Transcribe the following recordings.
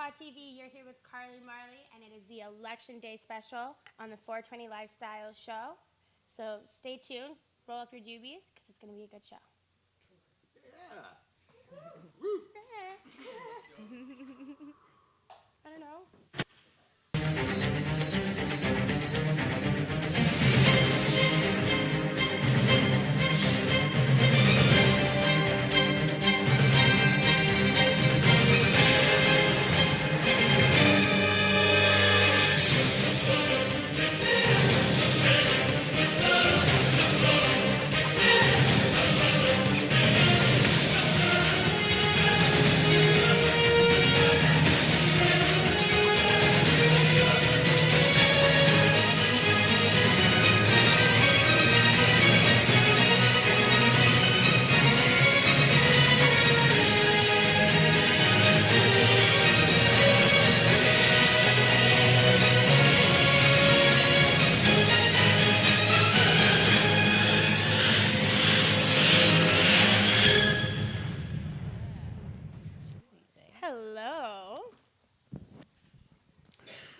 Pod TV. You're here with Carly Marley, and it is the Election Day special on the 420 Lifestyle Show. So stay tuned, roll up your jubies, because it's going to be a good show. Yeah. I don't know.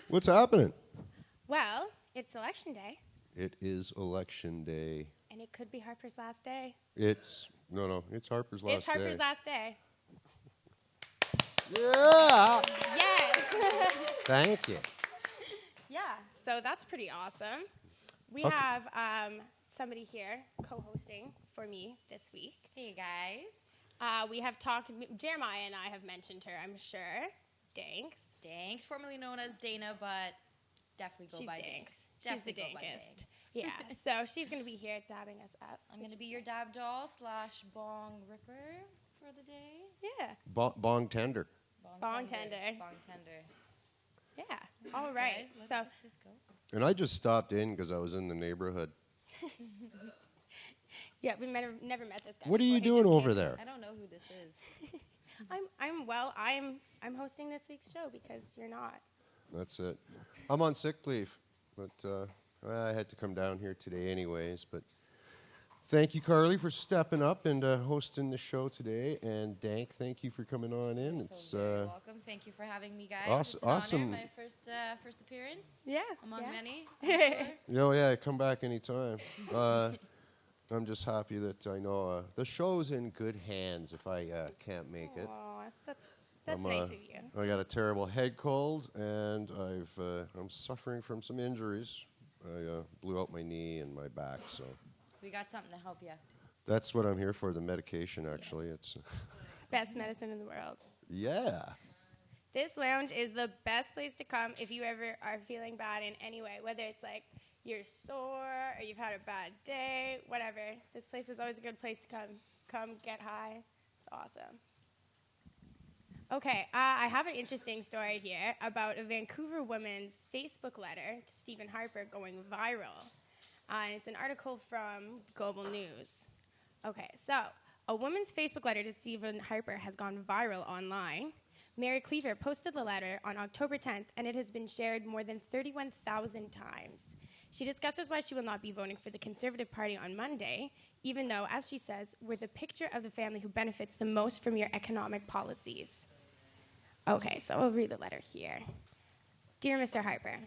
What's happening? Well, it's Election Day. It is Election Day. And it could be Harper's last day. It's Harper's last day. It's Harper's last day. Yeah! Yes! Thank you. Yeah, so that's pretty awesome. We have somebody here co-hosting for me this week. Hey, guys. We have talked, Jeremiah and I have mentioned her, I'm sure. Danks. Danks, formerly known as Dana, but definitely go by Danks. She's the dankest. Yeah, so she's going to be here dabbing us up. I'm going to be your dab doll / bong ripper for the day. Yeah. Bong tender. Bong tender. Bong tender. Yeah, all right. Guys, let's so let this go. And I just stopped in because I was in the neighborhood. Yeah, we never met this guy. What are you doing over there? I don't know who this is. I'm hosting this week's show because you're not. That's it. I'm on sick leave, but I had to come down here today anyways. But thank you, Carly, for stepping up and hosting the show today. And Dank, thank you for coming on in. It's very welcome. Thank you for having me, guys. Awesome. It's an honor. My first appearance. Yeah. Among many. Oh yeah, come back anytime. I'm just happy that I know the show's in good hands if I can't make it. Aw, that's nice of you. I got a terrible head cold, and I'm suffering from some injuries. I blew out my knee and my back, so. We got something to help you. That's what I'm here for, the medication, actually. Yeah. It's best medicine in the world. Yeah. This lounge is the best place to come if you ever are feeling bad in any way, whether it's like you're sore or you've had a bad day, whatever. This place is always a good place to come. Come, get high. It's awesome. Okay, I have an interesting story here about a Vancouver woman's Facebook letter to Stephen Harper going viral. And it's an article from Global News. Okay, so a woman's Facebook letter to Stephen Harper has gone viral online. Mary Cleaver posted the letter on October 10th, and it has been shared more than 31,000 times. She discusses why she will not be voting for the Conservative Party on Monday, even though, as she says, we're the picture of the family who benefits the most from your economic policies. Okay, so I'll read the letter here. Dear Mr. Harper,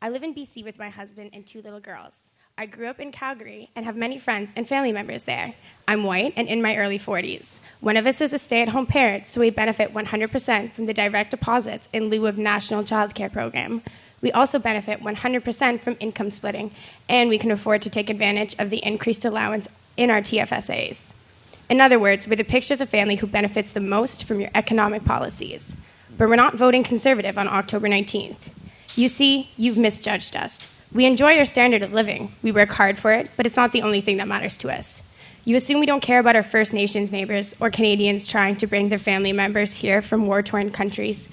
I live in BC with my husband and 2 little girls. I grew up in Calgary and have many friends and family members there. I'm white and in my early 40s. One of us is a stay-at-home parent, so we benefit 100% from the direct deposits in lieu of National Child Care Program. We also benefit 100% from income splitting, and we can afford to take advantage of the increased allowance in our TFSAs. In other words, we're the picture of the family who benefits the most from your economic policies. But we're not voting Conservative on October 19th. You see, you've misjudged us. We enjoy our standard of living. We work hard for it, but it's not the only thing that matters to us. You assume we don't care about our First Nations neighbors or Canadians trying to bring their family members here from war-torn countries,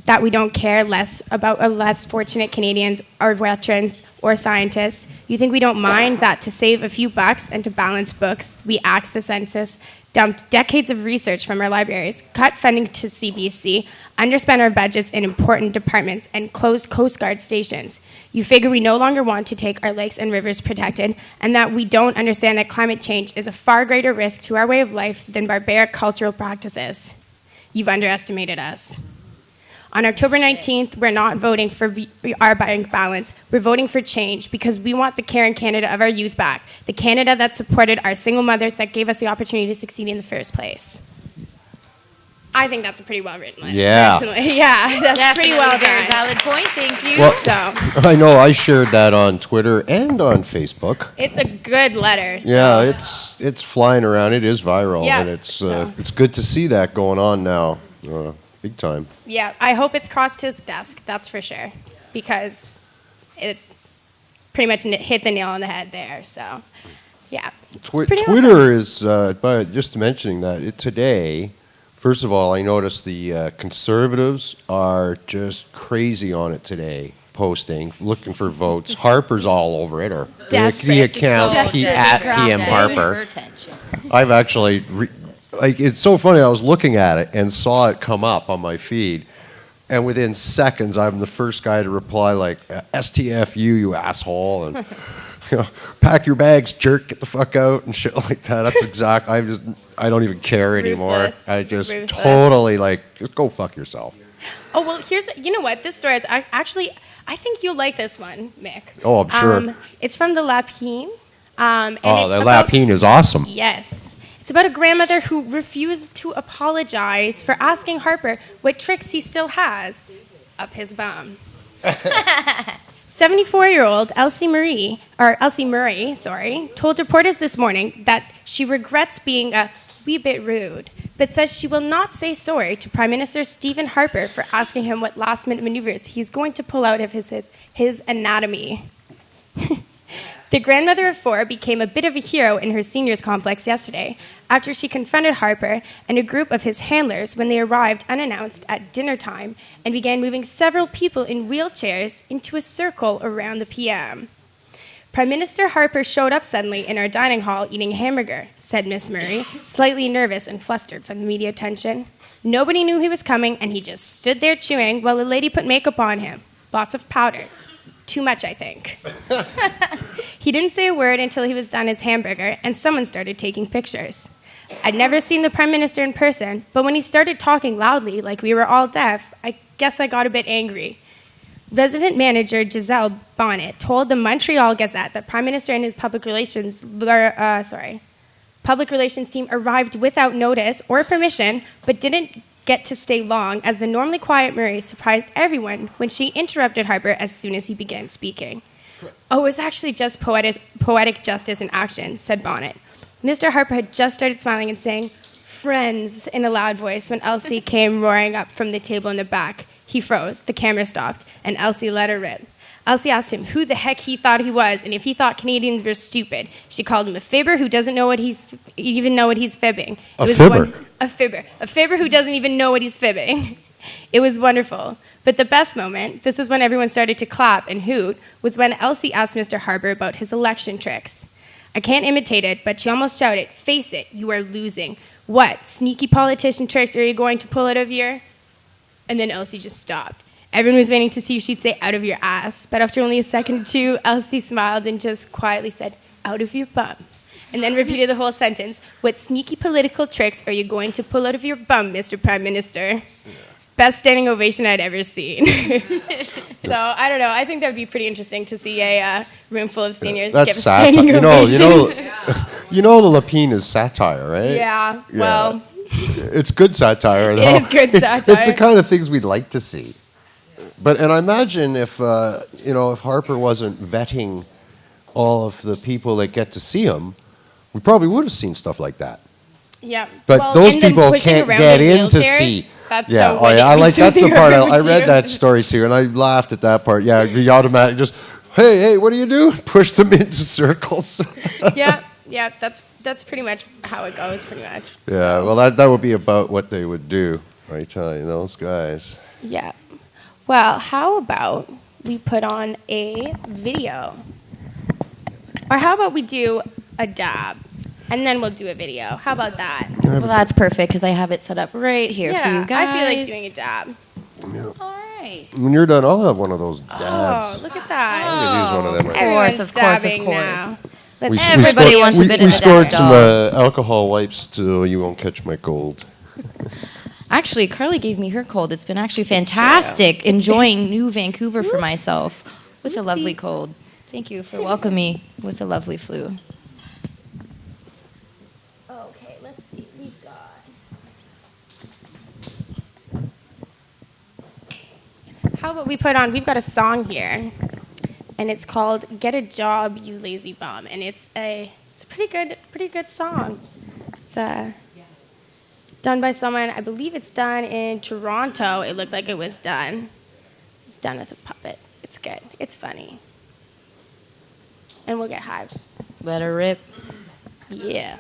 that we don't care less about less fortunate Canadians or veterans or scientists. You think we don't mind that to save a few bucks and to balance books, we axed the census, dumped decades of research from our libraries, cut funding to CBC, underspent our budgets in important departments, and closed Coast Guard stations. You figure we no longer want to take our lakes and rivers protected, and that we don't understand that climate change is a far greater risk to our way of life than barbaric cultural practices. You've underestimated us. On October 19th, we're not voting for our bank balance. We're voting for change because we want the care and Canada of our youth back, the Canada that supported our single mothers that gave us the opportunity to succeed in the first place. I think that's a pretty well-written letter. Yeah. Personally. Yeah, that's Definitely pretty well very done. valid point. Thank you. Well, So I know I shared that on Twitter and on Facebook. it's a good letter. So. Yeah, it's flying around. It is viral, Yeah, and so. it's good to see that going on now, big time. Yeah, I hope it's crossed his desk, that's for sure, because it pretty much hit the nail on the head there. So, yeah. it's pretty Twitter is, but just mentioning that today. First of all, I noticed the conservatives are just crazy on it today, posting, looking for votes. Harper's all over it, or Desperate. the account So at desperate. PM Harper. For attention. I've actually, it's so funny. I was looking at it and saw it come up on my feed, and within seconds, I'm the first guy to reply like, "STFU, you asshole," and pack your bags, jerk, get the fuck out, and shit like that. That's exact. I don't even care anymore. Ruthless. I just Ruthless. totally like, just go fuck yourself. Oh, well, you know what? This story is I think you'll like this one, Mick. Oh, I'm sure. It's from the Lapine. And Oh, it's the about- Lapine is awesome. Yes. It's about a grandmother who refused to apologize for asking Harper what tricks he still has up his bum. 74-year-old Elsie Murray, told reporters this morning that she regrets being a wee bit rude, but says she will not say sorry to Prime Minister Stephen Harper for asking him what last-minute maneuvers he's going to pull out of his anatomy. The grandmother of 4 became a bit of a hero in her seniors complex yesterday after she confronted Harper and a group of his handlers when they arrived unannounced at dinner time and began moving several people in wheelchairs into a circle around the PM. Prime Minister Harper showed up suddenly in our dining hall eating a hamburger, said Miss Murray, slightly nervous and flustered from the media attention. Nobody knew he was coming, and he just stood there chewing while a lady put makeup on him. Lots of powder. Too much, I think. He didn't say a word until he was done his hamburger, and someone started taking pictures. I'd never seen the Prime Minister in person, but when he started talking loudly, like we were all deaf, I guess I got a bit angry. Resident manager Giselle Bonnet told the Montreal Gazette that Prime Minister and his public relations team arrived without notice or permission, but didn't get to stay long, as the normally quiet Murray surprised everyone when she interrupted Harper as soon as he began speaking. Oh, it was actually just poetic justice in action, said Bonnet. Mr. Harper had just started smiling and saying, "Friends," in a loud voice when Elsie came roaring up from the table in the back. He froze, the camera stopped, and Elsie let her rip. Elsie asked him who the heck he thought he was and if he thought Canadians were stupid. She called him a fibber who doesn't know what he's fibbing. A fibber? A fibber. A fibber who doesn't even know what he's fibbing. It was wonderful. But the best moment, this is when everyone started to clap and hoot, was when Elsie asked Mr. Harper about his election tricks. I can't imitate it, but she almost shouted, "Face it, you are losing. What sneaky politician tricks are you going to pull out of your..." And then Elsie just stopped. Everyone was waiting to see if she'd say "out of your ass," but after only a second or two, Elsie smiled and just quietly said, "out of your bum," and then repeated the whole sentence. "What sneaky political tricks are you going to pull out of your bum, Mr. Prime Minister?" Best standing ovation I'd ever seen. So, I don't know. I think that would be pretty interesting to see a room full of seniors give a standing ovation. You know the Lapine is satire, right? Yeah, well... It's good satire, though. It is good satire. It's the kind of things we'd like to see. And I imagine if Harper wasn't vetting all of the people that get to see him, we probably would have seen stuff like that. Yeah. But well, those and them people pushing can't around get in in to wheelchairs, see. That's Yeah, so oh yeah, witty. that's the part. I Too. read that story too, and I laughed at that part. Yeah, you automatically just, hey, what do you do? Push them into circles. Yeah, that's pretty much how it goes, pretty much. Yeah, well, that would be about what they would do, I tell you, those guys. Yeah. Well, how about we put on a video? Or how about we do a dab, and then we'll do a video? How about that? Well, that's perfect because I have it set up right here for you guys. I feel like doing a dab. Yeah. All right. When you're done, I'll have one of those dabs. Oh, look at that. I'm gonna use one of them right now. Everyone's Of course. dabbing now. Let's Everybody wants a bit of We the stored dab some dog. alcohol wipes so you won't catch my cold. Actually, Carly gave me her cold. It's been actually fantastic enjoying New Vancouver for myself with a lovely cold. Thank you for welcoming me with a lovely flu. Okay, let's see. We've got. How about we've got a song here, and it's called "Get a Job, You Lazy Bum," and it's a pretty good song. It's done by someone, I believe it's done in Toronto. It looked like it was done. It's done with a puppet. It's good. It's funny. And we'll get high. Let her rip. Yeah.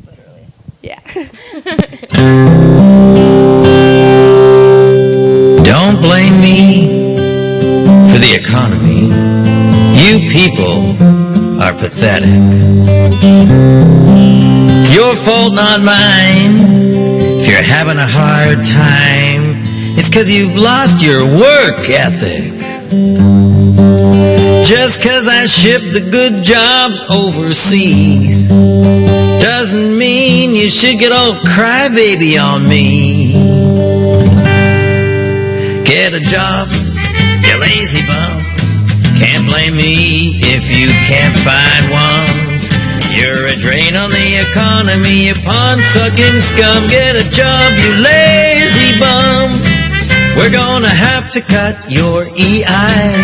Literally. Yeah. Don't blame me for the economy. You people are pathetic. It's your fault, not mine. If you're having a hard time, it's 'cause you've lost your work ethic. Just 'cause I ship the good jobs overseas doesn't mean you should get all crybaby on me. Get a job, you lazy bum. Can't blame me if you can't find one. You're a drain on the economy, you pawn-sucking scum. Get a job, you lazy bum. We're gonna have to cut your EI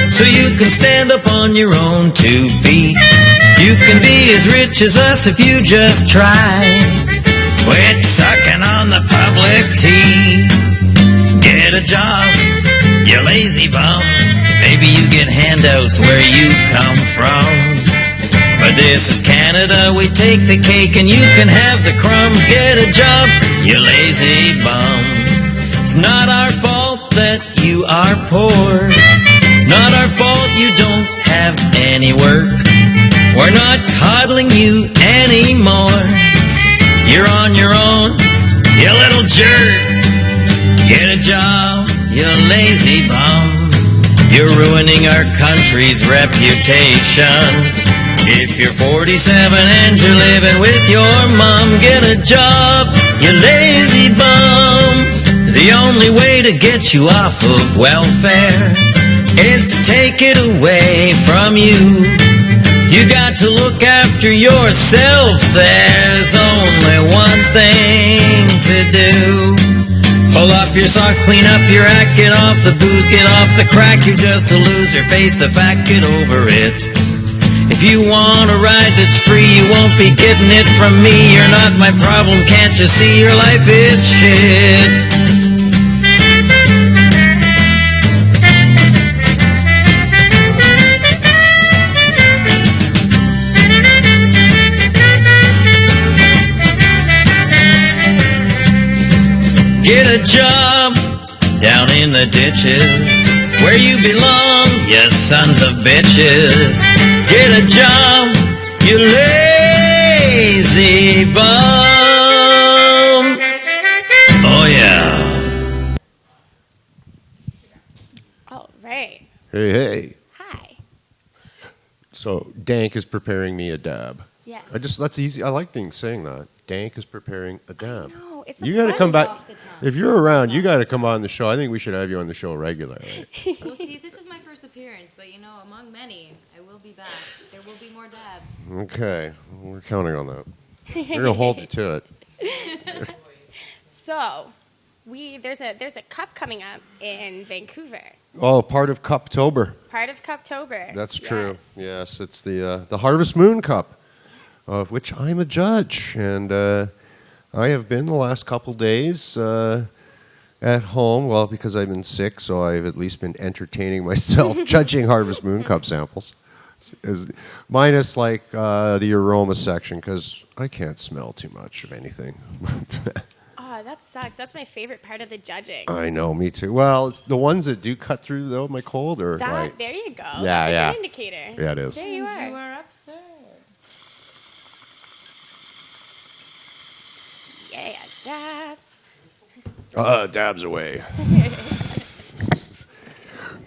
so you can stand up on your own 2 feet. You can be as rich as us if you just try. Quit sucking on the public tea. Get a job, you lazy bum. Maybe you get handouts where you come from. But this is Canada, we take the cake and you can have the crumbs. Get a job, you lazy bum. It's not our fault that you are poor. Not our fault you don't have any work. We're not coddling you anymore. You're on your own, you little jerk. Get a job, you lazy bum. You're ruining our country's reputation. If you're 47 and you're living with your mom, get a job, you lazy bum. The only way to get you off of welfare is to take it away from you. You got to look after yourself. There's only one thing to do. Pull up your socks, clean up your act, get off the booze, get off the crack. You're just a loser, face the fact, get over it. If you want a ride that's free, you won't be getting it from me. You're not my problem, can't you see your life is shit? Get a job down in the ditches where you belong, you sons of bitches. Get a job, you lazy bum. Oh yeah. All right. Hey. Hi. So Dank is preparing me a dab. Yes. That's easy. I like saying that. Dank is preparing a dab. No, it's You got to fun. come back. Off the tongue. If you're around, you got to come on the show. I think we should have you on the show regularly. Well, see, this is my first appearance, but you know, among many, I will be back. There will be more dabs. Okay, we're counting on that. We're gonna hold you to it. So, there's a cup coming up in Vancouver. Oh, part of Cuptober. Part of Cuptober. That's true. Yes. Yes, it's the Harvest Moon Cup, of which I'm a judge, and I have been the last couple days at home. Well, because I've been sick, so I've at least been entertaining myself judging Harvest Moon Cup samples, minus like the aroma section, because I can't smell too much of anything. Oh, that sucks. That's my favorite part of the judging. I know, me too. Well, it's the ones that do cut through though my cold, or like, There you go. Yeah, That's yeah. a good indicator. yeah, it is. There you are. You are absurd. Yeah, dabs. Dabs away.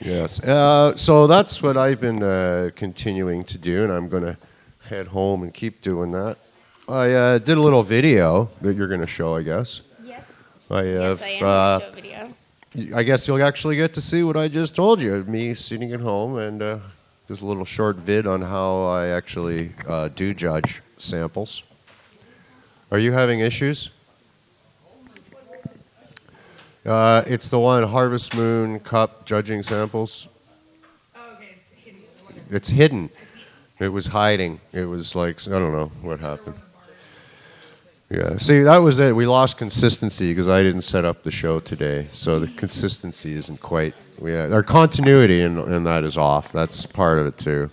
Yes. So that's what I've been continuing to do, and I'm going to head home and keep doing that. I did a little video that you're going to show, I guess. Yes. I have. Yes, I am on the show video. I guess you'll actually get to see what I just told you. Me sitting at home and there's a little short vid on how I actually do judge samples. Are you having issues? It's the one Harvest Moon Cup judging samples. It's hidden. It was hiding. It was like, I don't know what happened. Yeah, see, that was it. We lost consistency because I didn't set up the show today. So the consistency isn't quite, our continuity in that is off. That's part of it too.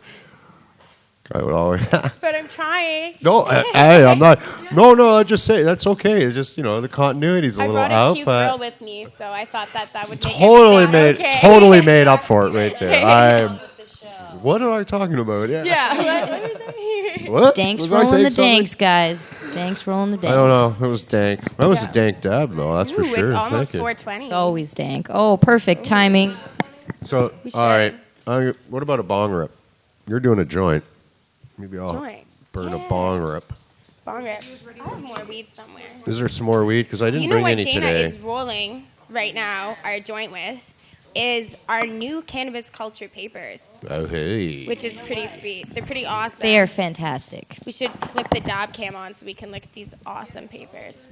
I would always. But I'm trying. No, I'm not. No, I just say that's okay. It's just, the continuity's a little out. I brought a cute girl with me, so I thought that would make totally made up for it right there. What am I talking about? Yeah. What? Dank's rolling the danks, guys. Dank's rolling the danks. I don't know. It was dank. That was a dank dab, though. That's for sure. It's almost Thank you. 420. It's always dank. Oh, perfect timing. So, all right. What about a bong rip? You're doing a joint. Maybe I'll burn a bong rip. Bong rip. I have more weed somewhere. Is there some more weed? Because I didn't bring any today. You know what Dana is rolling right now, our joint with, is our new cannabis culture papers. Oh, hey. Which is pretty sweet. They're pretty awesome. They are fantastic. We should flip the dab cam on so we can look at these awesome papers.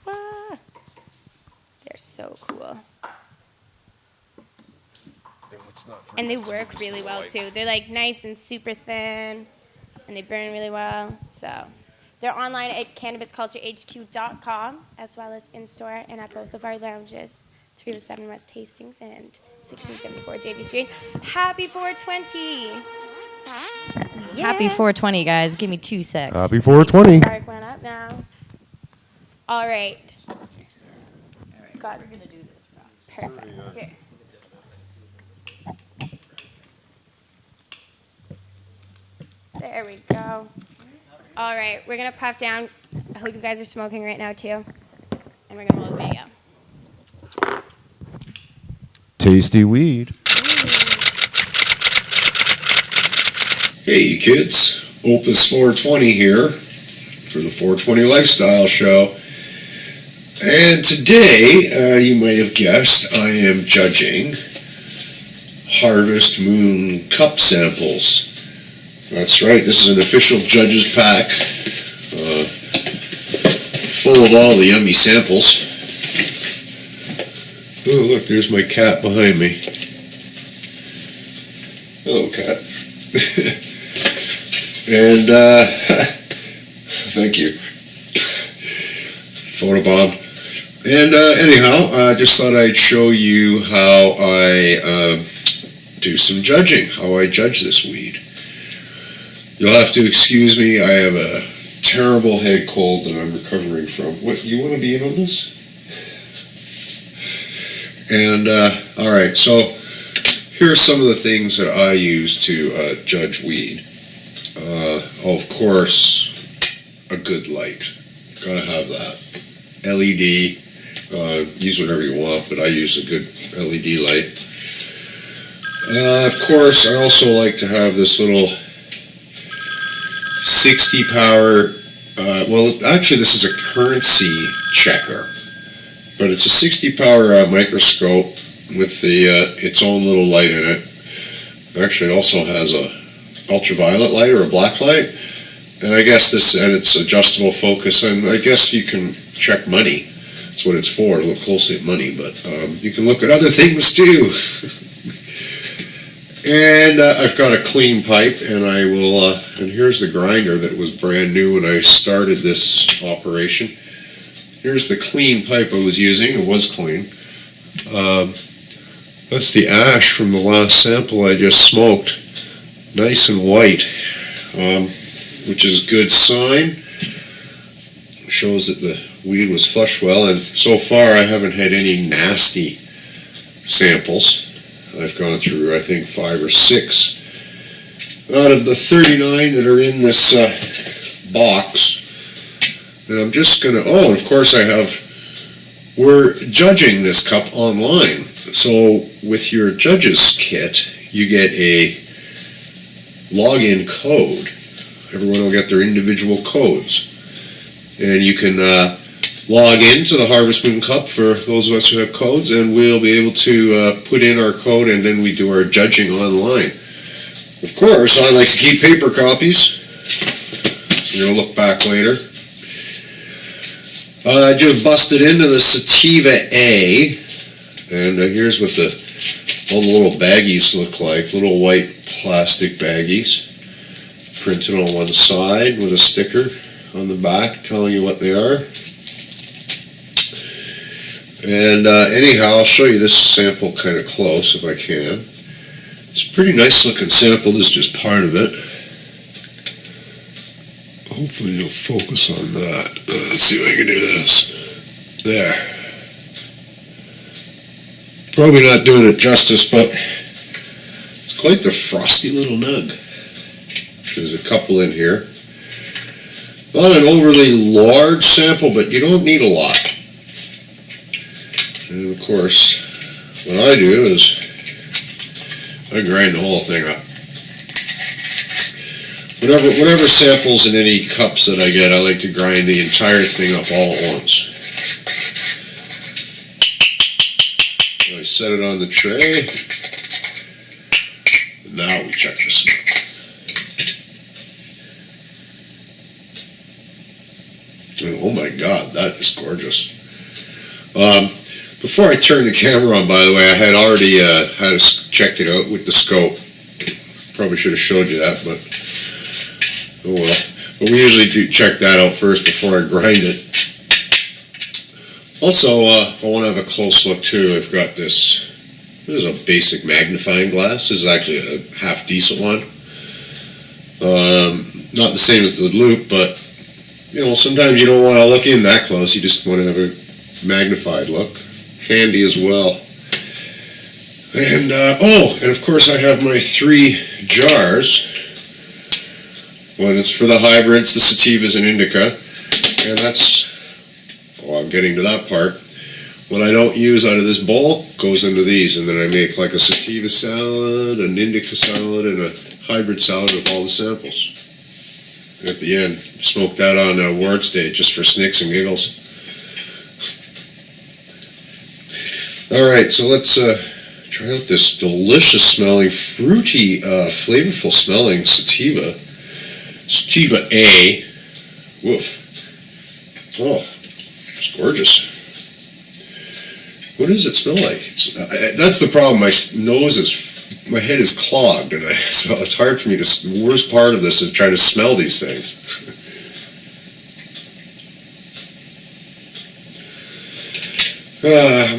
Ah, they're so cool. And they work really well, too. They're, like, nice and super thin, and they burn really well. So they're online at cannabisculturehq.com, as well as in-store and at both of our lounges, 307 West Hastings and 1674 Davie Street. Happy 420! Yeah. Happy 420, guys. Give me 2 secs. Happy 420. Spark one up now. All right. God, we're going to do this for us. Perfect. Here. There we go. All right, we're going to puff down. I hope you guys are smoking right now, too. And we're going to roll the video. Tasty weed. Hey, kids. Opus 420 here for the 420 Lifestyle Show. And today, you might have guessed, I am judging Harvest Moon Cup samples. That's right, this is an official judge's pack, full of all the yummy samples. Oh, look, there's my cat behind me. Hello, cat. And, thank you. Photobomb. And, anyhow, I just thought I'd show you how I do some judging, how I judge this weed. You'll have to excuse me, I have a terrible head cold that I'm recovering from. What, you want to be in on this? And, all right, so here are some of the things that I use to judge weed. Of course, a good light. Gotta have that. LED, use whatever you want, but I use a good LED light. Of course, I also like to have this little 60 power, well, actually this is a currency checker, but it's a 60 power microscope with the its own little light in it. Actually, it also has a ultraviolet light or a black light, and I guess this, and it's adjustable focus, and I guess you can check money. That's what it's for, to look closely at money, but you can look at other things too. And I've got a clean pipe, and I will, and here's the grinder that was brand new when I started this operation. Here's the clean pipe I was using. It was clean. That's the ash from the last sample I just smoked. Nice and white, which is a good sign. Shows that the weed was flushed well, and so far I haven't had any nasty samples. I've gone through, I think, 5 or 6 out of the 39 that are in this box. And I'm just going to, oh, and of course we're judging this cup online. So with your judge's kit, you get a login code. Everyone will get their individual codes. And you can log into the Harvest Moon Cup for those of us who have codes, and we'll be able to put in our code, and then we do our judging online. Of course, I like to keep paper copies, so you'll look back later. I just busted into the Sativa A, and here's what all the little baggies look like, little white plastic baggies, printed on one side with a sticker on the back telling you what they are. And anyhow, I'll show you this sample kind of close if I can. It's a pretty nice looking sample. This is just part of it. Hopefully you'll focus on that. Let's see if I can do this. There. Probably not doing it justice, but it's quite the frosty little nug. There's a couple in here. Not an overly large sample, but you don't need a lot. And of course, what I do is I grind the whole thing up. Whatever samples in any cups that I get, I like to grind the entire thing up all at once. I set it on the tray. Now we check the smell. And oh my God, that is gorgeous. Before I turned the camera on, by the way, I had already checked it out with the scope. Probably should have showed you that, but oh well. But we usually do check that out first before I grind it. Also, if I want to have a close look too, I've got this. This is a basic magnifying glass. This is actually a half decent one. Not the same as the loop, but you know, sometimes you don't want to look in that close. You just want to have a magnified look. Handy as well. And and of course I have my 3 jars. One is for the hybrids, the sativas and indica, and that's, I'm getting to that part. What I don't use out of this bowl goes into these, and then I make like a sativa salad, an indica salad, and a hybrid salad with all the samples. At the end, smoke that on award stage just for snicks and giggles. All right, so let's try out this delicious smelling, fruity, flavorful smelling sativa. Sativa A. Woof. Oh, it's gorgeous. What does it smell like? That's the problem. My head is clogged, and so it's hard for me to. The worst part of this is trying to smell these things.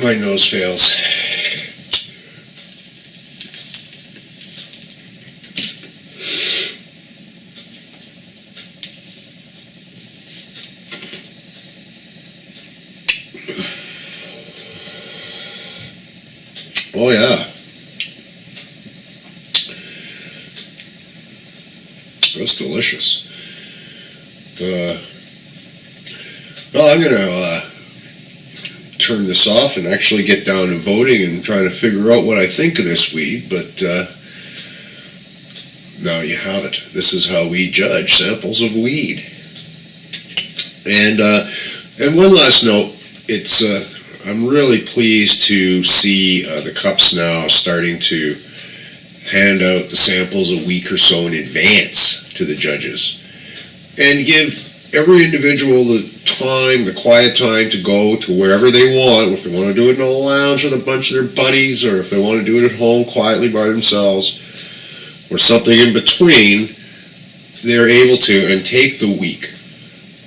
My nose fails. Oh yeah. That's delicious. Well, I'm going to turn this off and actually get down to voting and trying to figure out what I think of this weed, but now you have it. This is how we judge samples of weed. And one last note, it's I'm really pleased to see the cups now starting to hand out the samples a week or so in advance to the judges and give every individual the time, the quiet time to go to wherever they want. If they want to do it in a lounge with a bunch of their buddies, or if they want to do it at home quietly by themselves, or something in between, they're able to and take the week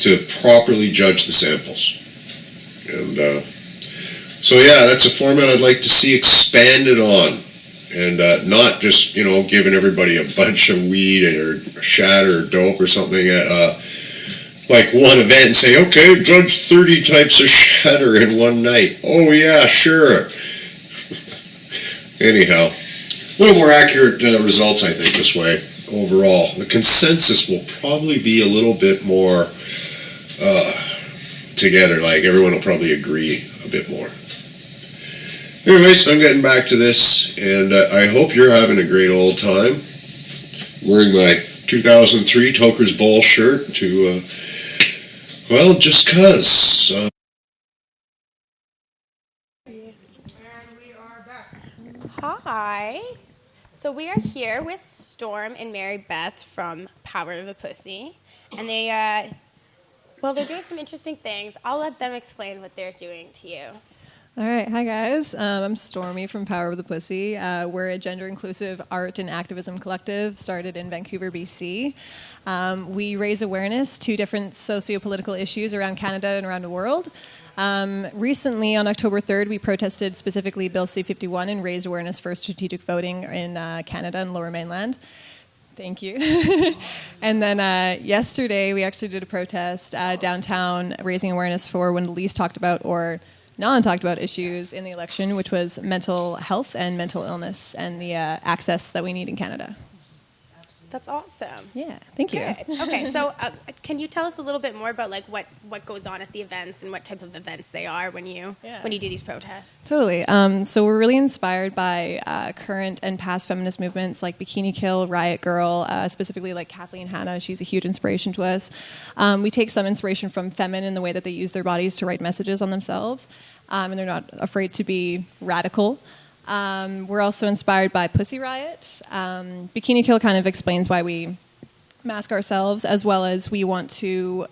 to properly judge the samples. And so yeah, that's a format I'd like to see expanded on, and not just, you know, giving everybody a bunch of weed or shatter or dope or something at like one event and say, okay, judge 30 types of shatter in one night. Oh yeah, sure. Anyhow, a little more accurate results, I think, this way overall. The consensus will probably be a little bit more together, like everyone will probably agree a bit more. Anyways, I'm getting back to this, and I hope you're having a great old time. Wearing my 2003 Toker's Bowl shirt to, well, just 'cause. And we are back. Hi. So we are here with Storm and Mary Beth from Power of the Pussy. And they're doing some interesting things. I'll let them explain what they're doing to you. All right. Hi, guys. I'm Stormy from Power of the Pussy. We're a gender-inclusive art and activism collective started in Vancouver, BC. We raise awareness to different socio-political issues around Canada and around the world. Recently, on October 3rd, we protested specifically Bill C-51 and raised awareness for strategic voting in Canada and Lower Mainland. Thank you. And then yesterday, we actually did a protest downtown, raising awareness for one of the least talked about or non-talked about issues in the election, which was mental health and mental illness and the access that we need in Canada. That's awesome. Yeah, thank you. Good. Okay, so can you tell us a little bit more about like what goes on at the events and what type of events they are when you do these protests? Totally. So we're really inspired by current and past feminist movements like Bikini Kill, Riot Girl, specifically like Kathleen Hanna. She's a huge inspiration to us. We take some inspiration from Femin in the way that they use their bodies to write messages on themselves, and they're not afraid to be radical. We're also inspired by Pussy Riot. Bikini Kill kind of explains why we mask ourselves, as well as we want to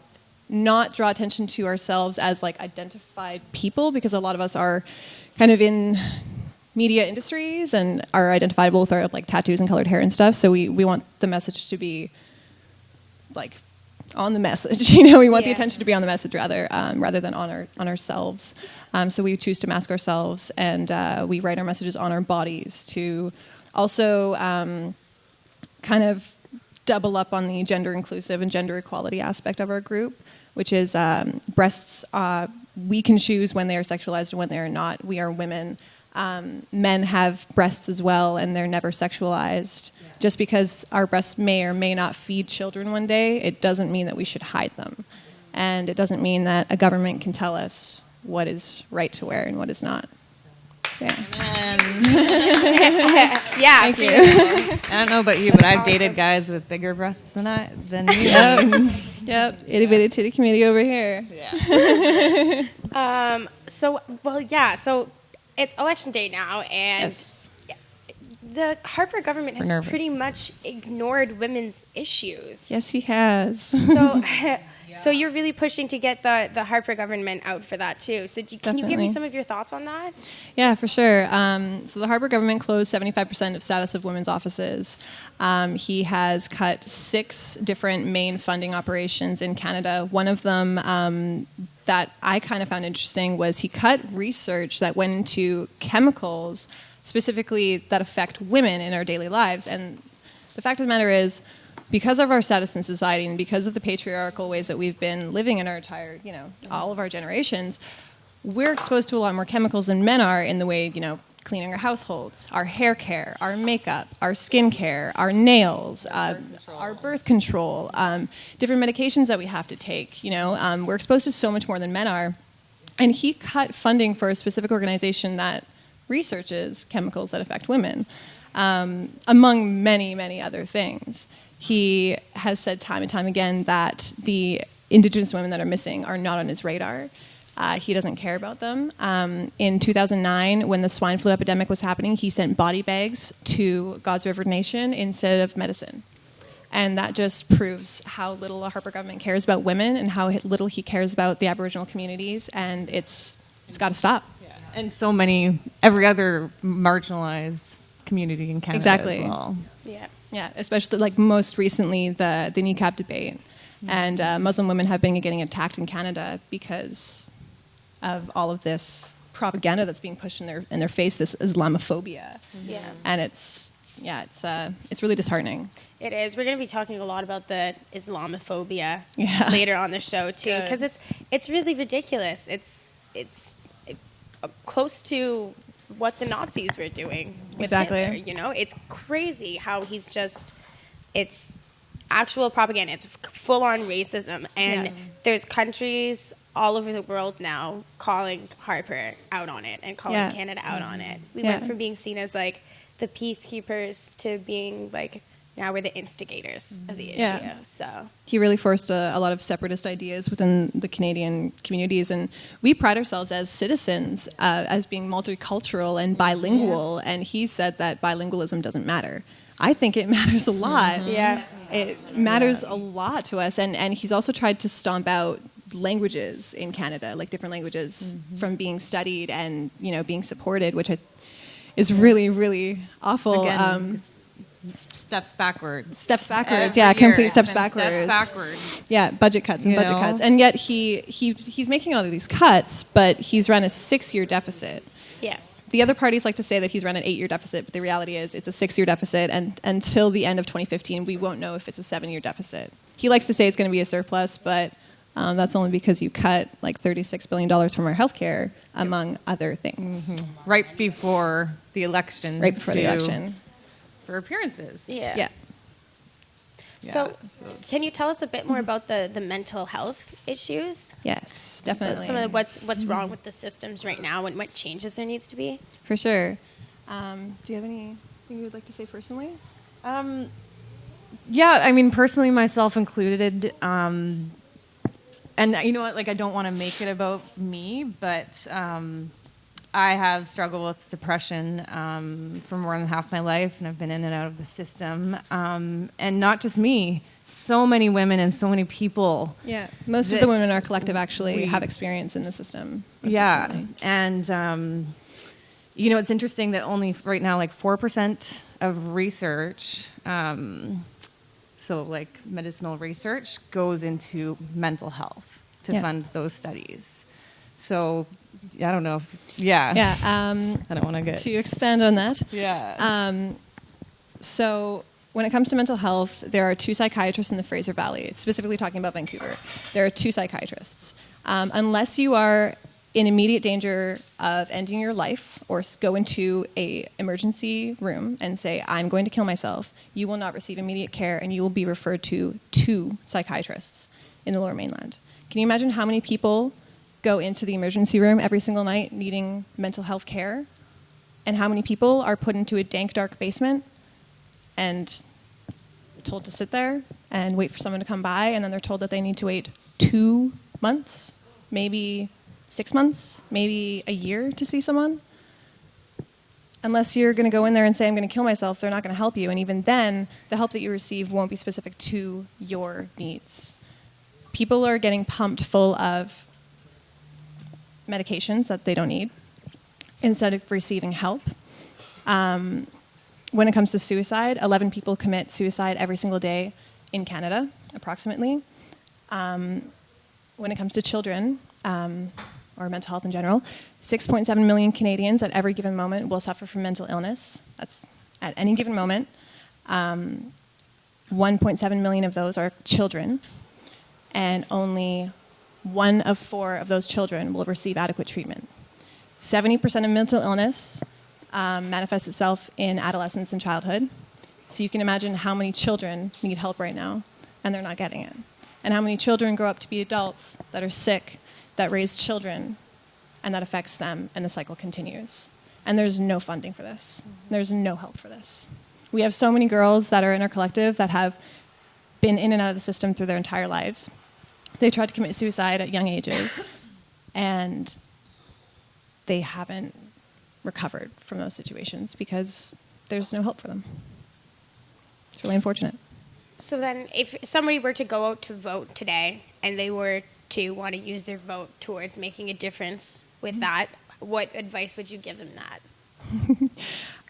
not draw attention to ourselves as like identified people, because a lot of us are kind of in media industries and are identifiable with our like tattoos and colored hair and stuff. So we want the message to be like on the message, we want the attention to be on the message rather than on ourselves. So we choose to mask ourselves, and we write our messages on our bodies to also kind of double up on the gender inclusive and gender equality aspect of our group, which is breasts. We can choose when they are sexualized and when they are not. We are women. Men have breasts as well, and they're never sexualized. Just because our breasts may or may not feed children one day, it doesn't mean that we should hide them. And it doesn't mean that a government can tell us what is right to wear and what is not. So, yeah. Thank you. I don't know about you, but I've dated guys with bigger breasts than you. Yep. Itty bitty titty committee over here. Yeah. So it's election day now, and the Harper government has pretty much ignored women's issues. Yes, he has. So you're really pushing to get the Harper government out for that too. So can you give me some of your thoughts on that? Yeah, for sure. So the Harper government closed 75% of status of women's offices. He has cut 6 different main funding operations in Canada. One of them that I kind of found interesting was he cut research that went into chemicals specifically that affect women in our daily lives. And the fact of the matter is, because of our status in society and because of the patriarchal ways that we've been living in our entire, all of our generations, we're exposed to a lot more chemicals than men are in the way, cleaning our households, our hair care, our makeup, our skin care, our nails, our birth control, different medications that we have to take. We're exposed to so much more than men are. And he cut funding for a specific organization that researches chemicals that affect women, among many, many other things. He has said time and time again that the Indigenous women that are missing are not on his radar. He doesn't care about them. In 2009, when the swine flu epidemic was happening, he sent body bags to God's River Nation instead of medicine. And that just proves how little the Harper government cares about women and how little he cares about the Aboriginal communities, and it's got to stop. And so many, every other marginalized community in Canada as well. Yeah, especially like most recently the niqab debate. And Muslim women have been getting attacked in Canada because of all of this propaganda that's being pushed in their face, this Islamophobia. Yeah. And it's really disheartening. It is. We're going to be talking a lot about the Islamophobia later on the show too, because it's really ridiculous. It's close to what the Nazis were doing with Hitler, It's crazy how it's actual propaganda. It's full-on racism. And there's countries all over the world now calling Harper out on it and calling Canada out on it. We went from being seen as, like, the peacekeepers to being, like, now we're the instigators of the issue. Yeah. So He really forced a lot of separatist ideas within the Canadian communities, and we pride ourselves as citizens as being multicultural and bilingual, and he said that bilingualism doesn't matter. I think it matters a lot. yeah. It matters a lot to us, and he's also tried to stomp out languages in Canada, like different languages, from being studied and being supported, which is really, really awful. Again, steps backwards. Steps backwards, Every complete year, steps it's been backwards. Steps backwards. Yeah, budget cuts and You budget know? cuts, and yet he's making all of these cuts, but he's run a 6-year deficit. Yes. The other parties like to say that he's run an 8-year deficit, but the reality is it's a 6-year deficit, and until the end of 2015, we won't know if it's a 7-year deficit. He likes to say it's going to be a surplus, but that's only because you cut like $36 billion from our healthcare, among other things. Right before the election. Right before the election. For appearances. Yeah. Yeah. So, can you tell us a bit more about the mental health issues? Yes, definitely. Some of what's wrong with the systems right now and what changes there needs to be? For sure. Do you have anything you would like to say personally? Yeah, I mean, personally, myself included. And you know what? Like, I don't want to make it about me, but I have struggled with depression for more than half my life, and I've been in and out of the system. And not just me, so many women and so many people. Yeah, most of the women in our collective actually have experience in the system. Yeah, and it's interesting that only right now, like 4% of research, so like medicinal research, goes into mental health to fund those studies. So I don't know. Yeah. I don't want to get to expand on that. Yeah. So when it comes to mental health, there are 2 psychiatrists in the Fraser Valley, specifically talking about Vancouver. There are 2 psychiatrists. Unless you are in immediate danger of ending your life or go into a emergency room and say, I'm going to kill myself, you will not receive immediate care, and you will be referred to 2 psychiatrists in the Lower Mainland. Can you imagine how many people go into the emergency room every single night needing mental health care? And how many people are put into a dank, dark basement and told to sit there and wait for someone to come by, and then they're told that they need to wait 2 months, maybe 6 months, maybe a year to see someone? Unless you're going to go in there and say, I'm going to kill myself, they're not going to help you. And even then, the help that you receive won't be specific to your needs. People are getting pumped full of medications that they don't need instead of receiving help. When it comes to suicide, 11 people commit suicide every single day in Canada, approximately. When it comes to children, or mental health in general, 6.7 million Canadians at every given moment will suffer from mental illness. That's at any given moment. 1.7 million of those are children, and only 1 of 4 of those children will receive adequate treatment. 70% of mental illness manifests itself in adolescence and childhood. So you can imagine how many children need help right now, and they're not getting it. And how many children grow up to be adults that are sick, that raise children, and that affects them, and the cycle continues. And there's no funding for this. There's no help for this. We have so many girls that are in our collective that have been in and out of the system through their entire lives. They tried to commit suicide at young ages, and they haven't recovered from those situations because there's no help for them. It's really unfortunate. So then if somebody were to go out to vote today and they were to want to use their vote towards making a difference with that, what advice would you give them that?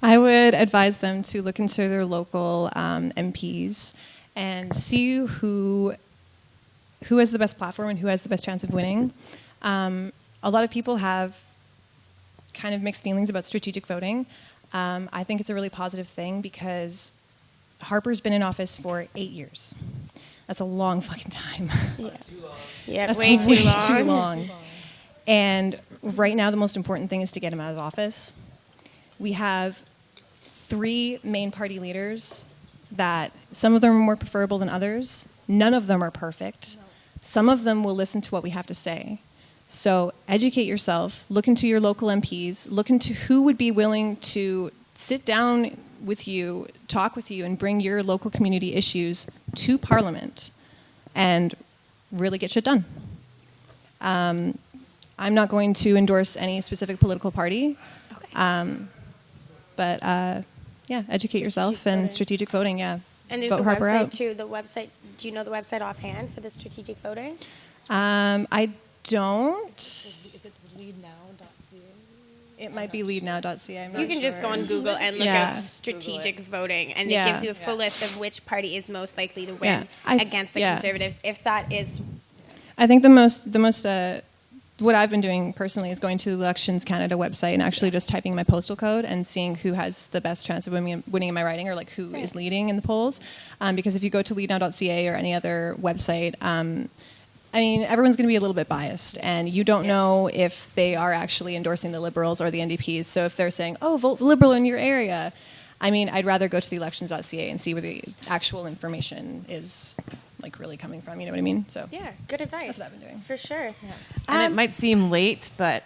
I would advise them to look into their local MPs and see who has the best platform and who has the best chance of winning. A lot of people have kind of mixed feelings about strategic voting. I think it's a really positive thing because Harper's been in office for 8 years. That's a long fucking time. Yeah, That's way too long. And right now, the most important thing is to get him out of office. We have 3 main party leaders that some of them are more preferable than others. None of them are perfect. Some of them will listen to what we have to say. So educate yourself, look into your local MPs, look into who would be willing to sit down with you, talk with you, and bring your local community issues to Parliament and really get shit done. I'm not going to endorse any specific political party, but yeah, educate yourself and strategic voting. Yeah, and there's Vote a Harper website out. too. The website. Do you know the website offhand for the strategic voting? I don't. Is it leadnow.ca? It might be leadnow.ca. I'm not You can just sure. go on Google and look Yeah. at strategic voting, and Yeah. it gives you a full list of which party is most likely to win Yeah. I- against the yeah. Conservatives. If that is, I think the most what I've been doing personally is going to the Elections Canada website and actually just typing my postal code and seeing who has the best chance of winning in my riding, or like who is leading in the polls. Because if you go to leadnow.ca or any other website, I mean, everyone's going to be a little bit biased, and you don't know if they are actually endorsing the Liberals or the NDPs. So if they're saying, "Oh, vote Liberal in your area," I mean, I'd rather go to the elections.ca and see where the actual information is, like, really coming from. You know what I mean? So yeah, good advice. That's what I've been doing. For sure. And it might seem late, but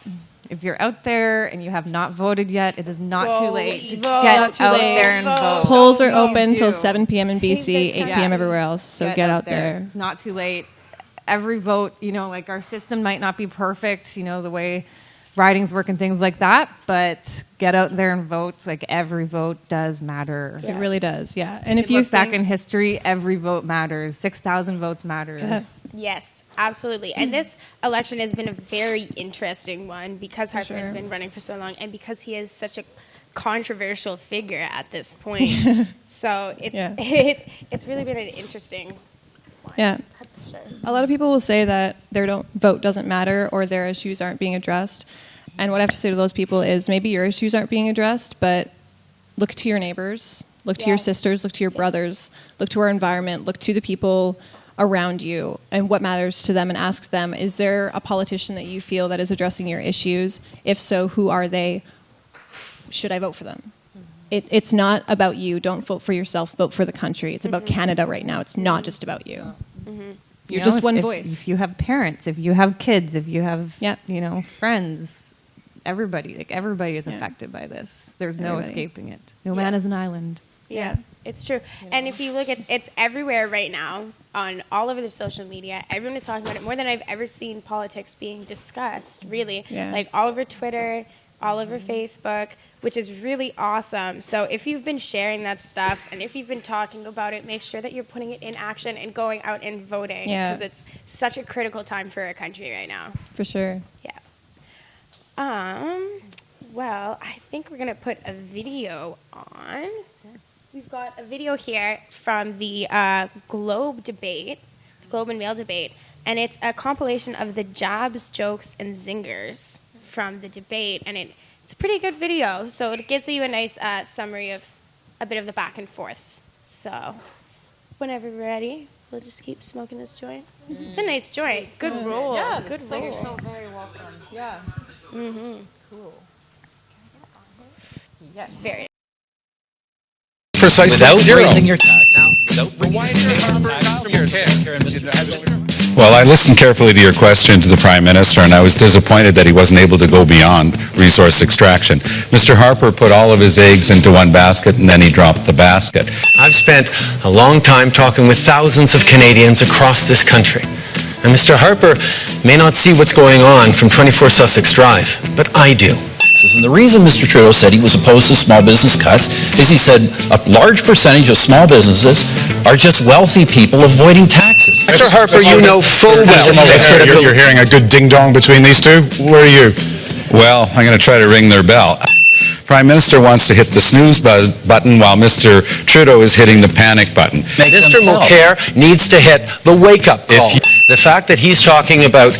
if you're out there and you have not voted yet, it is not too Vote. late to Vote. get Not too out late. there and Vote. vote. polls are Please open till do. 7 p.m. in BC, Save 8 the p.m. time. everywhere else. So get out there. It's not too late. Every vote, you know, like our system might not be perfect, you know, the way ridings work and things like that, but get out there and vote. Like every vote does matter. It really does, yeah. And If if you you look back think, in history, every vote matters. 6,000 votes matter. Yeah. Yes, absolutely. And this election has been a very interesting one because Harper has sure. been running for so long, and because he is such a controversial figure at this point. So it's Yeah. it's really been an interesting one. Yeah. That's for sure. a lot of people will say that their vote doesn't matter or their issues aren't being addressed. And what I have to say to those people is maybe your issues aren't being addressed, but look to your neighbors, look to your Yes. sisters, look to your brothers, look to our environment, look to the people around you and what matters to them, and ask them, is there a politician that you feel that is addressing your issues? If so, who are they? Should I vote for them? It's not about you. Don't vote for yourself. Vote for the country. It's about Canada right now. It's not just about you. You're You know, just if- one if- voice. If you have parents, if you have kids, if you have, Yep. you know, friends, everybody is Yeah. affected by this. There's no Everybody. escaping it. No man is an island. Yeah, it's true. And if you look at it's everywhere right now on all over the social media. Everyone is talking about it more than I've ever seen politics being discussed, really. Yeah. Like all over Twitter, all over Facebook, which is really awesome. So if you've been sharing that stuff and if you've been talking about it, make sure that you're putting it in action and going out and voting, Yeah. because it's such a critical time for our country right now. For sure. Yeah. Well, I think we're going to put a video on. We've got a video here from the Globe debate, Globe and Mail debate, and it's a compilation of the jabs, jokes, and zingers from the debate, and it's a pretty good video. So it gives you a nice summary of a bit of the back and forths. So whenever we're ready, we'll just keep smoking this joint. It's a nice joint. Good roll. Yeah, good it's roll. like you're so very welcome. Yeah. Cool. Yes. Very. Precisely Without zero. raising your taxes. Well, I listened carefully to your question to the Prime Minister, and I was disappointed that he wasn't able to go beyond resource extraction. Mr. Harper put all of his eggs into one basket, and then he dropped the basket. I've spent a long time talking with thousands of Canadians across this country. And Mr. Harper may not see what's going on from 24 Sussex Drive, but I do. And the reason Mr. Trudeau said he was opposed to small business cuts is he said a large percentage of small businesses are just wealthy people avoiding taxes. Mr. Harper, you know full well You're hearing a good ding-dong between these two? Where are you? Well, I'm going to try to ring their bell. Prime Minister wants to hit the snooze button while Mr. Trudeau is hitting the panic button. Mr. Mulcair needs to hit the wake-up call. The fact that he's talking about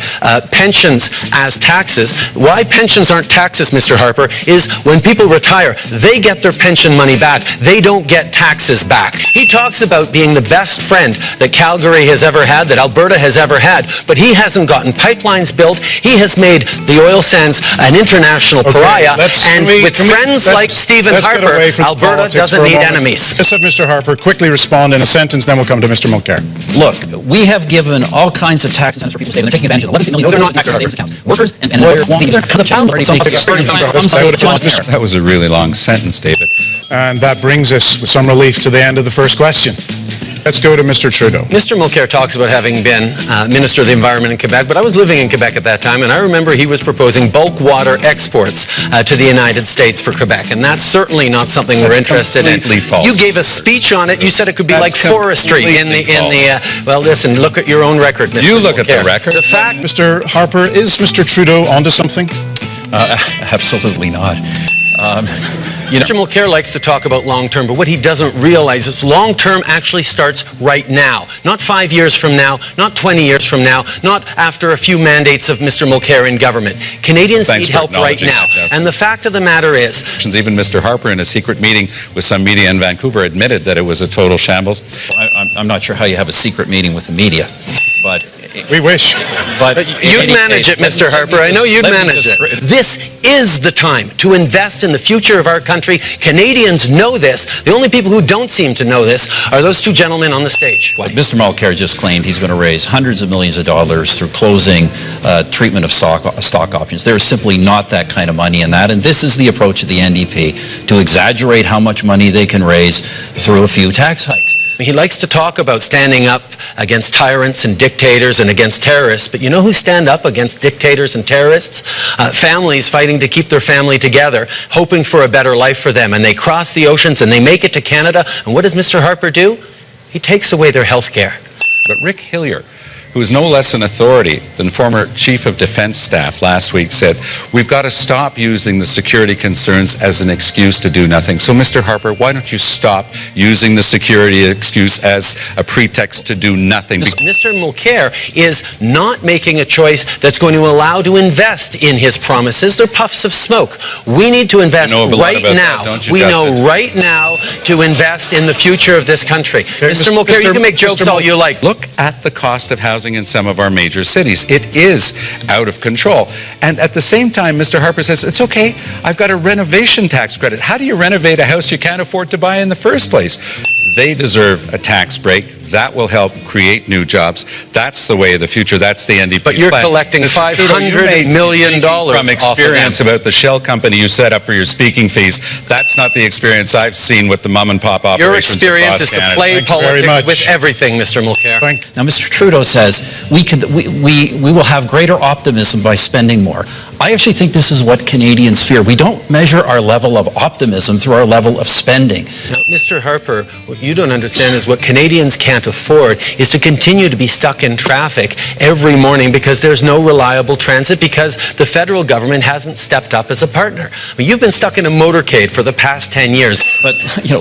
pensions as taxes, why pensions aren't taxes, Mr. Harper, is when people retire, they get their pension money back. They don't get taxes back. He talks about being the best friend that Calgary has ever had, that Alberta has ever had, but he hasn't gotten pipelines built. He has made the oil sands an international pariah, and with friends like Stephen Harper, Alberta doesn't need enemies. Let's have Mr. Harper quickly respond in a sentence, then we'll come to Mr. Mulcair. Look, we have given all kinds of tax incentives for people saving. They're taking advantage of 11 people. No, they're not taxing savings accounts. Workers and employers won't either. The child That was a really long sentence, David. And that brings us with some relief to the end of the first question. Let's go to Mr. Trudeau. Mr. Mulcair talks about having been Minister of the Environment in Quebec, but I was living in Quebec at that time, and I remember he was proposing bulk water exports to the United States for Quebec, and that's certainly not something we're interested in. False. You gave a speech on it. You said it could be like forestry in the well, listen, look at your own record, Mr. You look Mulcair. at the record. The fact, Mr. Harper, is Mr. Trudeau onto something? Absolutely not. Mr. Mulcair likes to talk about long-term, but what he doesn't realize is long-term actually starts right now. Not 5 years from now, not 20 years from now, not after a few mandates of Mr. Mulcair in government. Canadians need help right now. And the fact of the matter is... Even Mr. Harper, in a secret meeting with some media in Vancouver, admitted that it was a total shambles. I'm not sure how you have a secret meeting with the media, but... We wish. But you'd manage it, Mr. Harper. I know you'd manage it. This is the time to invest in the future of our country. Canadians know this. The only people who don't seem to know this are those two gentlemen on the stage. What Mr. Mulcair just claimed he's going to raise hundreds of millions of dollars through closing treatment of stock options. There's simply not that kind of money in that, and this is the approach of the NDP, to exaggerate how much money they can raise through a few tax hikes. He likes to talk about standing up against tyrants and dictators and against terrorists, but you know who stand up against dictators and terrorists? Families fighting to keep their family together, hoping for a better life for them, and they cross the oceans and they make it to Canada, and what does Mr. Harper do? He takes away their health care. But Rick Hillier, who is no less an authority than former Chief of Defense Staff, last week said, we've got to stop using the security concerns as an excuse to do nothing. So, Mr. Harper, why don't you stop using the security excuse as a pretext to do nothing? Mr. Mulcair is not making a choice that's going to allow to invest in his promises. They're puffs of smoke. We need to invest right now. We know right now to invest in the future of this country. Mr. Mulcair, you can make jokes all you like. Look at the cost of housing in some of our major cities. It is out of control. And at the same time, Mr. Harper says, it's okay, I've got a renovation tax credit. How do you renovate a house you can't afford to buy in the first place? They deserve a tax break. That will help create new jobs. That's the way of the future. That's the NDP's But you're plan. collecting $500 million from experience about the shell company you set up for your speaking fees. That's not the experience I've seen with the mom and pop operations. Your experience is to play politics with everything, Mr. Mulcair. Now, Mr. Trudeau says we will have greater optimism by spending more. I actually think this is what Canadians fear. We don't measure our level of optimism through our level of spending. Now, Mr. Harper, what you don't understand is what Canadians can't afford is to continue to be stuck in traffic every morning because there's no reliable transit, because the federal government hasn't stepped up as a partner. I mean, you've been stuck in a motorcade for the past 10 years. But,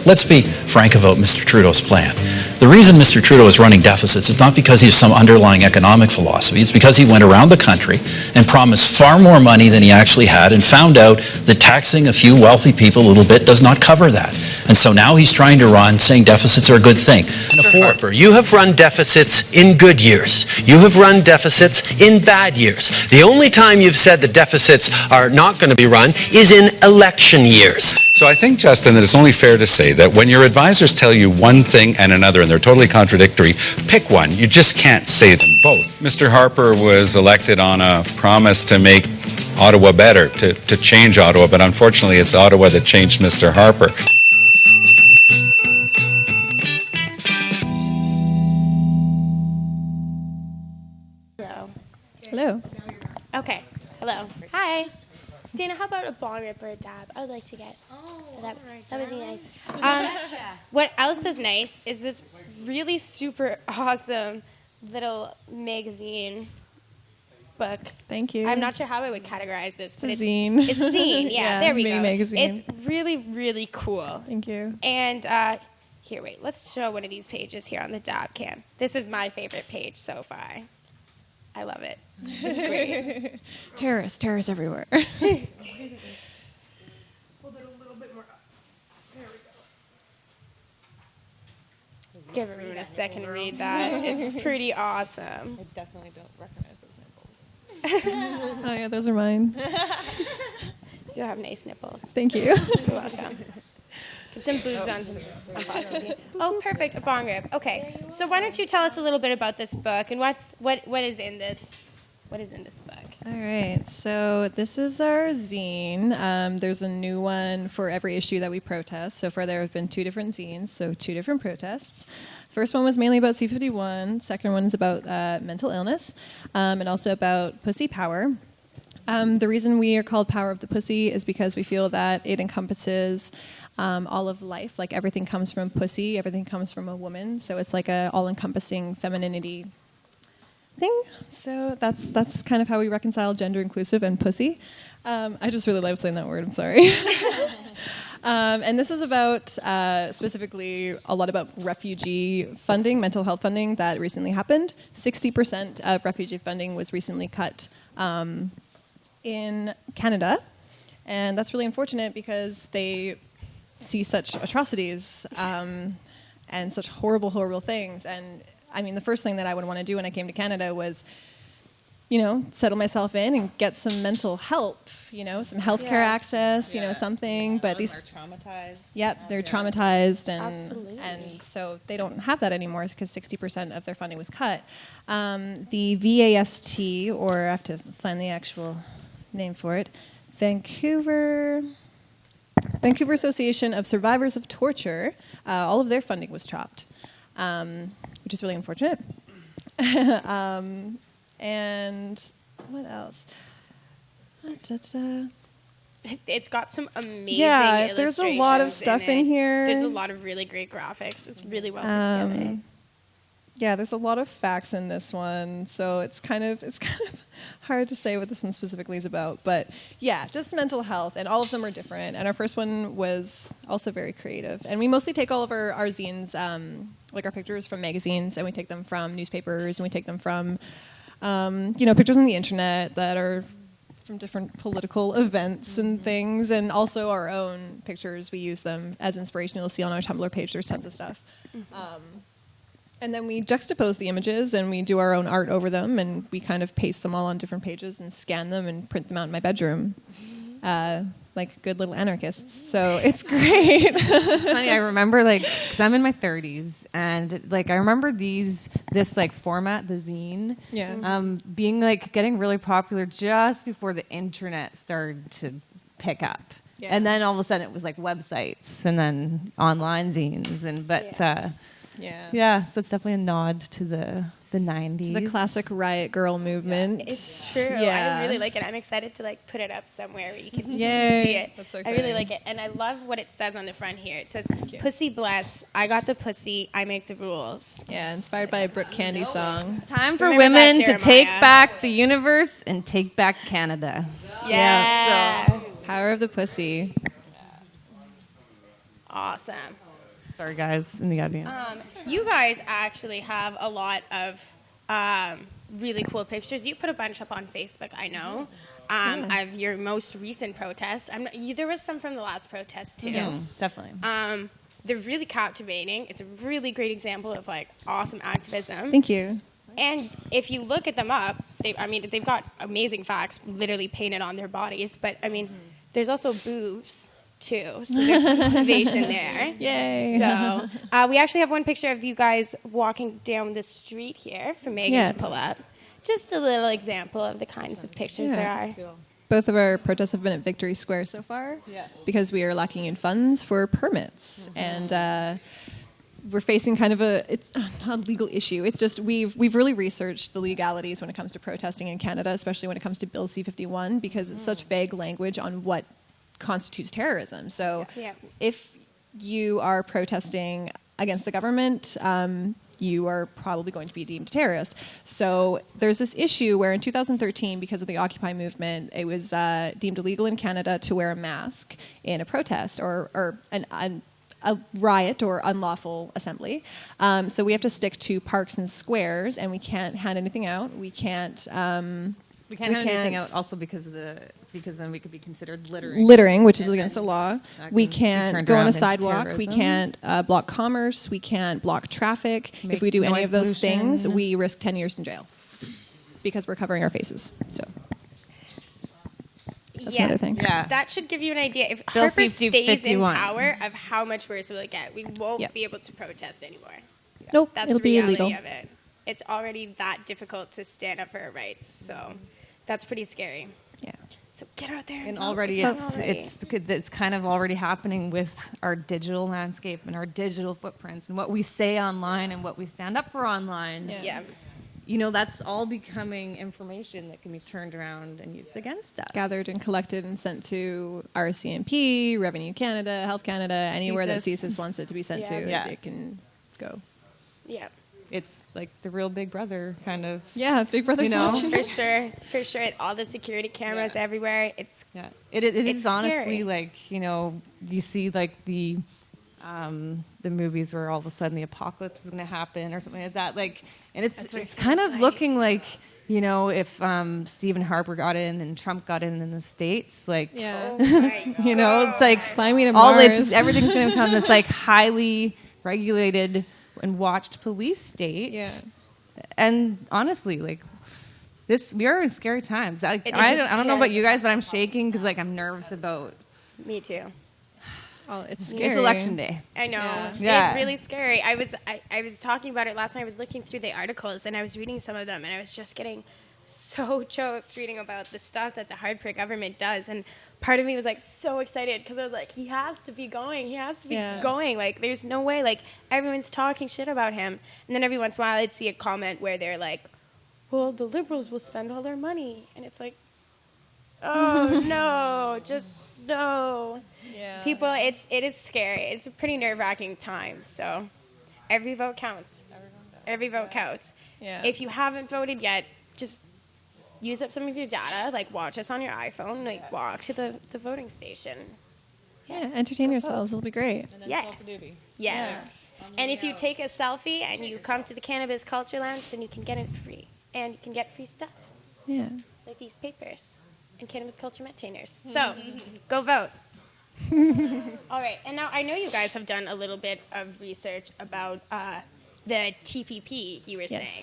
let's be frank about Mr. Trudeau's plan. The reason Mr. Trudeau is running deficits is not because he has some underlying economic philosophy. It's because he went around the country and promised far more money than he actually had and found out that taxing a few wealthy people a little bit does not cover that. And so now he's trying to run, saying deficits are a good thing. Mr. Harper, you have run deficits in good years. You have run deficits in bad years. The only time you've said that deficits are not going to be run is in election years. So I think, Justin, that it's only fair to say that when your advisors tell you one thing and another and they're totally contradictory, pick one. You just can't say them both. Mr. Harper was elected on a promise to make Ottawa better, to change Ottawa, but unfortunately it's Ottawa that changed Mr. Harper. Hello. Okay. Hello. Hi. Dana, how about a bong rip or a dab? I would like to get that. That would be nice. What else is nice is this really super awesome little magazine book. Thank you. I'm not sure how I would categorize this, but it's zine. It's zine. Yeah, there we mini go. Magazine. It's really, really cool. Thank you. And here, wait. Let's show one of these pages here on the dab cam. This is my favorite page so far. I love it. It's great. Terrorists everywhere. Hold it a little bit more up. There we go. Give everyone a second to read that. It's pretty awesome. I definitely don't recognize those nipples. Oh yeah, those are mine. You have nice nipples. Thank you. You're welcome. Put some boobs on positivity. Oh, perfect, a bong rib. Okay, so why don't you tell us a little bit about this book and what is in this? What is in this book? All right, so this is our zine. There's a new one for every issue that we protest. So far there have been 2 different zines, so 2 different protests. First one was mainly about C51. Second one is about mental illness and also about pussy power. The reason we are called Power of the Pussy is because we feel that it encompasses all of life. Like everything comes from pussy, everything comes from a woman. So it's like a all-encompassing femininity thing. So that's kind of how we reconcile gender inclusive and pussy. I just really love saying that word, I'm sorry. And this is about specifically a lot about refugee funding, mental health funding that recently happened. 60% of refugee funding was recently cut in Canada. And that's really unfortunate because they see such atrocities and such horrible, horrible things. And I mean, the first thing that I would want to do when I came to Canada was, you know, settle myself in and get some mental help, you know, some healthcare access, you know, something. But these are traumatized. Yep, they're traumatized, and Absolutely. and so they don't have that anymore because 60% of their funding was cut. The VAST, or I have to find the actual name for it, Vancouver Association of Survivors of Torture, all of their funding was chopped. Which is really unfortunate. And what else? It's got some amazing illustrations. There's a lot of stuff in here. There's a lot of really great graphics. It's really well put together. Yeah, there's a lot of facts in this one, so it's kind of hard to say what this one specifically is about. But yeah, just mental health, and all of them are different. And our first one was also very creative. And we mostly take all of our zines, like our pictures from magazines, and we take them from newspapers, and we take them from, pictures on the internet that are from different political events and things, and also our own pictures. We use them as inspiration. You'll see on our Tumblr page, there's tons of stuff. And then we juxtapose the images and we do our own art over them, and we kind of paste them all on different pages and scan them and print them out in my bedroom, like good little anarchists. So it's great. It's funny. I remember, because I'm in my 30s, and I remember this format, the zine, being getting really popular just before the internet started to pick up. Yeah. And then all of a sudden it was websites and then online zines, so it's definitely a nod to the 90s. The classic riot girl movement. Yeah, it's true. I really like it. I'm excited to put it up somewhere where you can see it. That's so I exciting. really like it. And I love what it says on the front here. It says, "Pussy bless, I got the pussy, I make the rules." Yeah, inspired by a Brooke Candy song. It's time for Remember women that, to take Jeremiah. back the universe and take back Canada. Yeah. So, Power of the Pussy. Awesome. Sorry, guys in the audience. You guys actually have a lot of really cool pictures. You put a bunch up on Facebook, I know. Of your most recent protest. There was some from the last protest too. Yes, definitely. They're really captivating. It's a really great example of awesome activism. Thank you. And if you look at them up, they've got amazing facts literally painted on their bodies. But there's also boobs too, so there's some motivation there. Yay! So we actually have one picture of you guys walking down the street here for Megan to pull up. Just a little example of the kinds of pictures there are. Both of our protests have been at Victory Square so far because we are lacking in funds for permits, and we're facing kind of it's not a legal issue. It's just we've really researched the legalities when it comes to protesting in Canada, especially when it comes to Bill C-51, because it's such vague language on what constitutes terrorism. So if you are protesting against the government, you are probably going to be deemed a terrorist. So there's this issue where in 2013, because of the Occupy movement, it was deemed illegal in Canada to wear a mask in a protest or a riot or unlawful assembly. So we have to stick to parks and squares, and we can't hand anything out. We can't hand anything out also because then we could be considered littering. Littering, which is against the law. We can't go on around a into sidewalk. We terrorism. can't block commerce. We can't block traffic. Make If we do any noise of those pollution. things, we risk 10 years in jail because we're covering our faces. So So that's another thing. Yeah. That should give you an idea. If Bill Harper C-51. stays in power, of how much worse it will get. We won't Yep. be able to protest anymore. Nope, That's it'll the be reality illegal. of it. It's already that difficult to stand up for our rights. So that's pretty scary. Yeah. So get out there And vote. already Vote it's kind of already happening with our digital landscape and our digital footprints and what we say online and what we stand up for online. Yeah. You know, that's all becoming information that can be turned around and used against us. Gathered and collected and sent to RCMP, Revenue Canada, Health Canada, anywhere that CSIS. CSIS wants it to be sent to, Yeah. it can go. Yeah. It's like the real Big Brother kind of. Yeah, Big Brother's You know? watching. For sure. For sure. All the security cameras everywhere. It's Yeah, it is It's honestly scary. like, you know, you see like the movies where all of a sudden the apocalypse is going to happen or something like that. Like, and it's That's what it kind feels of like. looking like, you know, if Stephen Harper got in and Trump got in the States, like, Yeah. oh my you know, it's like Fly me to all Mars. everything's going to become this like highly regulated and watched police state. Yeah. And honestly, like we are in scary times. I It don't is know about scary. you guys, but I'm shaking because like I'm nervous about Me too. Oh, it's it's scary. election day. I know. Yeah. Yeah. It's really scary. I was talking about it last night. I was looking through the articles and I was reading some of them and I was just getting so choked reading about the stuff that the Harper government does. And part of me was like so excited because I was like, he has to be going. He has to be Yeah. going. Like, there's no way. Like, everyone's talking shit about him. And then every once in a while I'd see a comment where they're like, well, the liberals will spend all their money. And it's like, oh, no, just no. Yeah. People, it is scary. It's a pretty nerve-wracking time. So every vote counts. Every vote counts. Yeah. If you haven't voted yet, just use up some of your data. Like, watch us on your iPhone. Like, walk to the voting station. Yeah, entertain yourselves. It'll be great. Yeah. Yes. And if you take a selfie and you come to the Cannabis Culture Lounge, then you can get it free. And you can get free stuff, Yeah. like these papers and Cannabis Culture maintainers. So, go vote. All right. And now I know you guys have done a little bit of research about the TPP you were saying.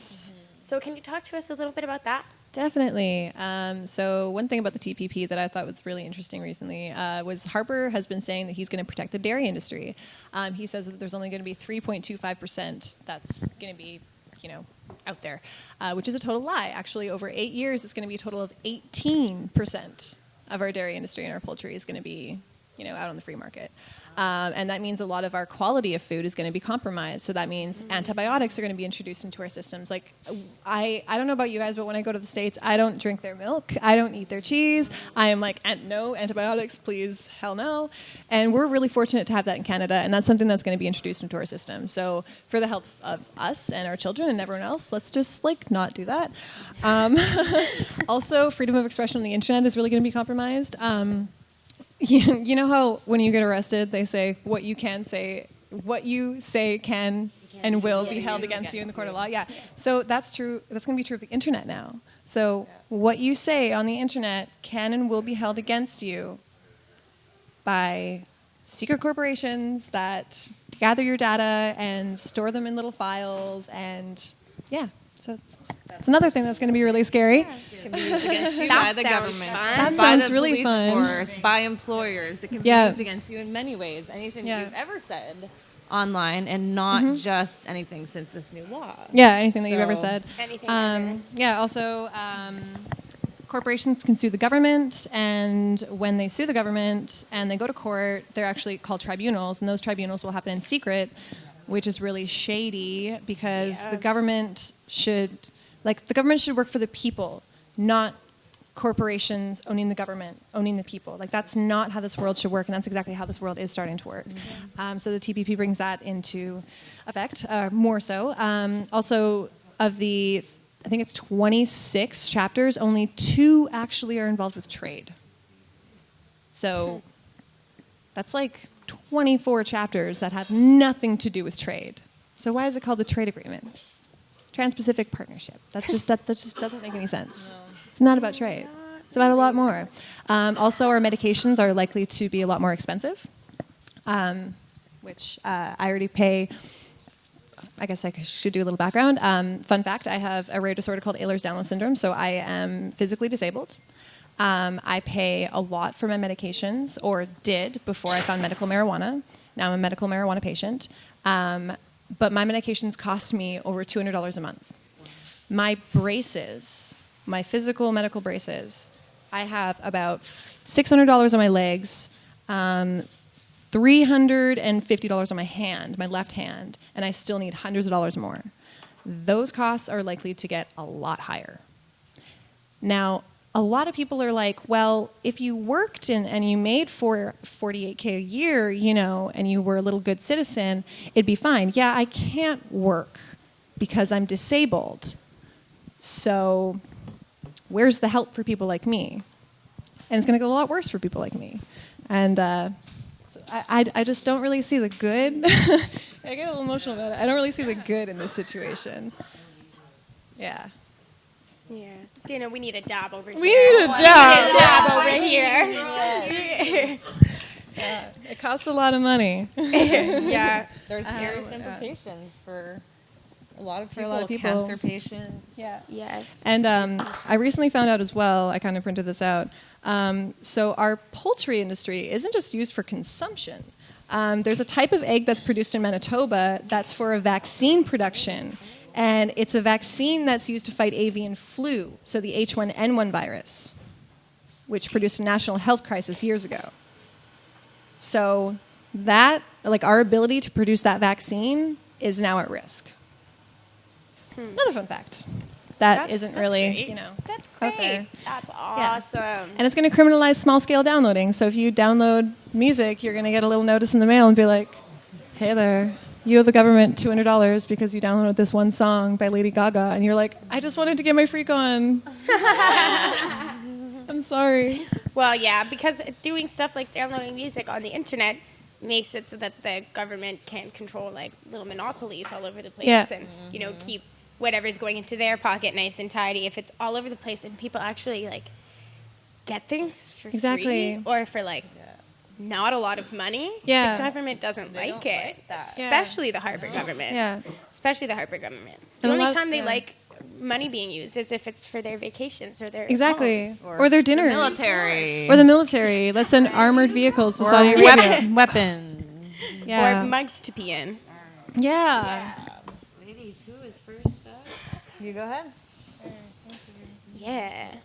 So can you talk to us a little bit about that? Definitely. So one thing about the TPP that I thought was really interesting recently was Harper has been saying that he's going to protect the dairy industry. He says that there's only going to be 3.25% that's going to be, out there, which is a total lie. Actually, over 8 years, it's going to be a total of 18% of our dairy industry and our poultry is going to be, out on the free market. And that means a lot of our quality of food is going to be compromised. So that means antibiotics are going to be introduced into our systems. Like, I don't know about you guys, but when I go to the States, I don't drink their milk. I don't eat their cheese. I am like, no antibiotics, please, hell no. And we're really fortunate to have that in Canada, and that's something that's going to be introduced into our system. So for the health of us and our children and everyone else, let's just, not do that. Also, freedom of expression on the internet is really going to be compromised. You know how when you get arrested, they say what you say can and will be held against you in the court of law? Yeah. So that's true. That's going to be true of the internet now. So what you say on the internet can and will be held against you by secret corporations that gather your data and store them in little files. And yeah, so it's another thing that's going to be really scary. Can be used against you That by the sounds government, fun. That by sounds the really police fun. force, by employers. It can be Yeah. used against you in many ways. Anything Yeah. you've ever said online, and not just anything since this new law. Yeah, anything that you've ever So- said. Anything ever. Yeah, also, corporations can sue the government, and when they sue the government and they go to court, they're actually called tribunals, and those tribunals will happen in secret, which is really shady because the government should work for the people, not corporations owning the government, owning the people. That's not how this world should work, and that's exactly how this world is starting to work. So the TPP brings that into effect, more so. Also, of the, I think it's 26 chapters, only 2 actually are involved with trade. So that's 24 chapters that have nothing to do with trade. So why is it called the trade agreement? Trans-Pacific Partnership. That just doesn't make any sense. No. It's not about trade. It's about a lot more. Also, our medications are likely to be a lot more expensive, which I already pay. I guess I should do a little background. Fun fact, I have a rare disorder called Ehlers-Danlos syndrome, so I am physically disabled. I pay a lot for my medications, or did before I found medical marijuana. Now I'm a medical marijuana patient. But my medications cost me over $200 a month. My braces, my physical medical braces, I have about $600 on my legs, $350 on my hand, my left hand, and I still need hundreds of dollars more. Those costs are likely to get a lot higher. Now, a lot of people are like, well, if you worked and you made $48K a year, you know, and you were a little good citizen, it'd be fine. Yeah, I can't work because I'm disabled. So where's the help for people like me? And it's going to get a lot worse for people like me. And so I just don't really see the good. I get a little emotional about it. I don't really see the good in this situation. Yeah. Yeah. Dana, we need a dab over here. We need a dab. We need a dab over here. Yeah. It costs a lot of money. Yeah. There's serious implications for a lot of people, a lot of people. cancer patients. Yeah. Yes. And I recently found out as well, I kind of printed this out, so our poultry industry isn't just used for consumption. There's a type of egg that's produced in Manitoba that's for a vaccine production. And it's a vaccine that's used to fight avian flu, so the H1N1 virus, which produced a national health crisis years ago. So that, like, our ability to produce that vaccine is now at risk. Another fun fact. That's really, great. you know, That's out great. there. That's awesome. And it's going to criminalize small-scale downloading. So if you download music, you're going to get a little notice in the mail and be like, hey there, you owe the government $200 because you downloaded this one song by Lady Gaga. And you're like, I just wanted to get my freak on. I'm sorry. Well, yeah, because doing stuff like downloading music on the internet makes it so that the government can't control, like, little monopolies all over the place and, you know, keep whatever's going into their pocket nice and tidy. If it's all over the place and people actually, like, get things for free or for, like, not a lot of money, the government doesn't like it. Especially the Harper government. Yeah. Especially the Harper government. The only time they like money being used is if it's for their vacations or their homes. Or their dinners. The military. Or the military. Let's send armored vehicles to Saudi Arabia. Weapons. Yeah. Or mugs to pee in. Yeah. Ladies, who is first up? You go ahead. Yeah.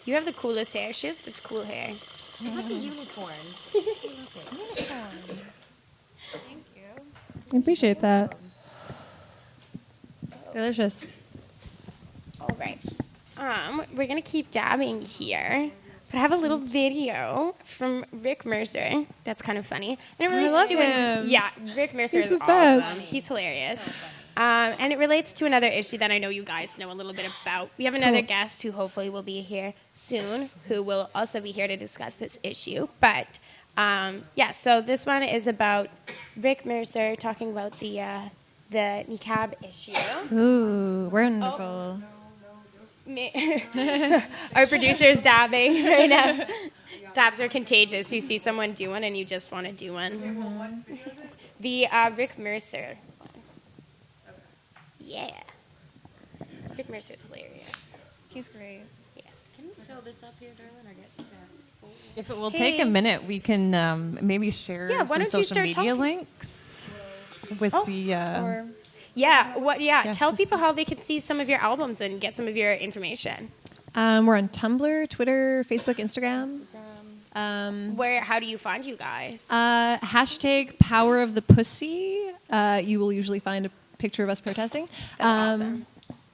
You have the coolest hair. She has such cool hair. She's like a unicorn. Thank you. I appreciate that. Delicious. All right. We're going to keep dabbing here. But I have a little video from Rick Mercer that's kind of funny. And it relates love to him. Yeah, Rick Mercer He's is the awesome. best. He's hilarious. And it relates to another issue that I know you guys know a little bit about. We have another guest who hopefully will be here soon, who will also be here to discuss this issue. But, so this one is about Rick Mercer talking about the niqab issue. Ooh, wonderful. Our producer is dabbing right now. Dabs are contagious. You see someone do one and you just want to do one. The Rick Mercer one. Yeah. Rick Mercer's hilarious. He's great. Yes. Can we fill this up here, darling, or get that? If it will take a minute, we can maybe share why some don't you social start media talking? links with the. Tell people how they can see some of your albums and get some of your information. We're on Tumblr, Twitter, Facebook, Instagram. How do you find you guys? Hashtag Power of the Pussy. You will usually find a picture of us protesting. That's awesome.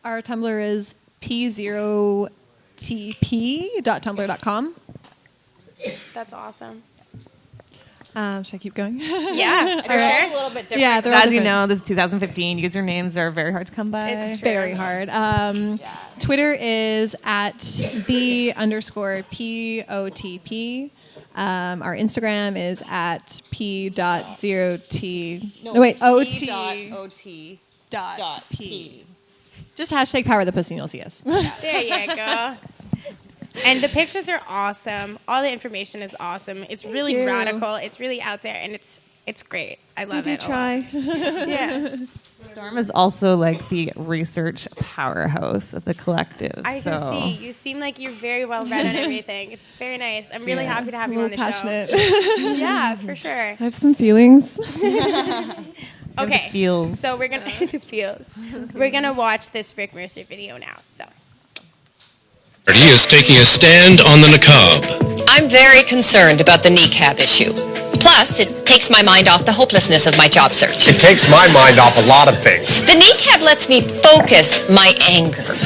Our Tumblr is p0tp.tumblr.com. That's awesome. Should I keep going? Yeah, for sure. A little bit different. Yeah, they're all as you different. know, this is 2015. Usernames are very hard to come by. It's Very hard. Twitter is at _POTP. Our Instagram is at p.0t.ot.p. Just hashtag Power of the Pussy and you'll see us. There you go. And the pictures are awesome. All the information is awesome. It's really you. radical. It's really out there, and it's great. I love We it. do try. Yeah. Storm is also like the research powerhouse of the collective. I can see. You seem like you're very well read on everything. It's very nice. I'm really happy to have you on the passionate. show. Yeah, for sure. I have some feelings. Okay. Feels. So we're gonna the feels. We're gonna watch this Rick Mercer video now. So. He is taking a stand on the niqab. I'm very concerned about the niqab issue. Plus, it takes my mind off the hopelessness of my job search. It takes my mind off a lot of things. The niqab lets me focus my anger.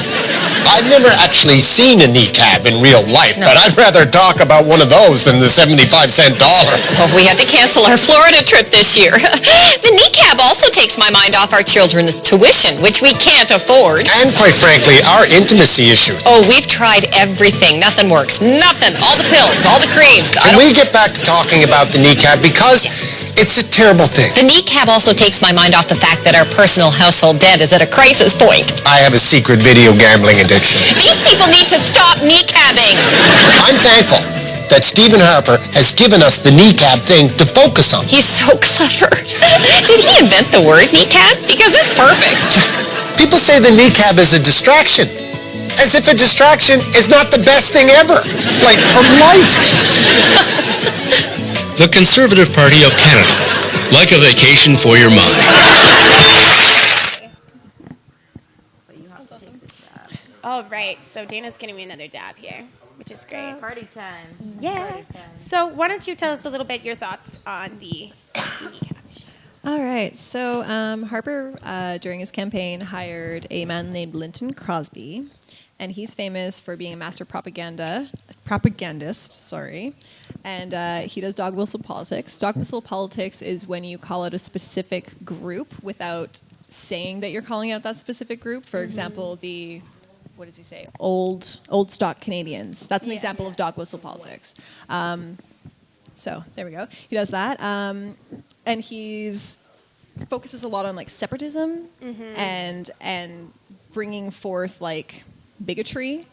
I've never actually seen a niqab in real life, but I'd rather talk about one of those than the 75-cent dollar. Well, we had to cancel our Florida trip this year. The niqab also takes my mind off our children's tuition, which we can't afford. And quite frankly, our intimacy issues. Oh, we've tried everything. Nothing works. Nothing. All the pills, all the creams. Can we get back to talking about the niqab? Because it's a terrible thing. The niqab also takes my mind off the fact that our personal household debt is at a crisis point. I have a secret video gambling addiction. These people need to stop niqabbing. I'm thankful that Stephen Harper has given us the niqab thing to focus on. He's so clever. Did he invent the word niqab? Because it's perfect. People say the niqab is a distraction. As if a distraction is not the best thing ever. Like, from life. The Conservative Party of Canada. Like a vacation for your mind. All right. So Dana's getting me another dab here, which is great. Party time. Yeah. Party time. So why don't you tell us a little bit your thoughts on the niqab issue? All right. So Harper, during his campaign, hired a man named Linton Crosby, and he's famous for being a master propagandist. Sorry. And he does dog whistle politics. Dog whistle politics is when you call out a specific group without saying that you're calling out that specific group. For example, what does he say? Old stock Canadians. That's an example of dog whistle politics. So there we go. He does that, and he's focuses a lot on like separatism and bringing forth like bigotry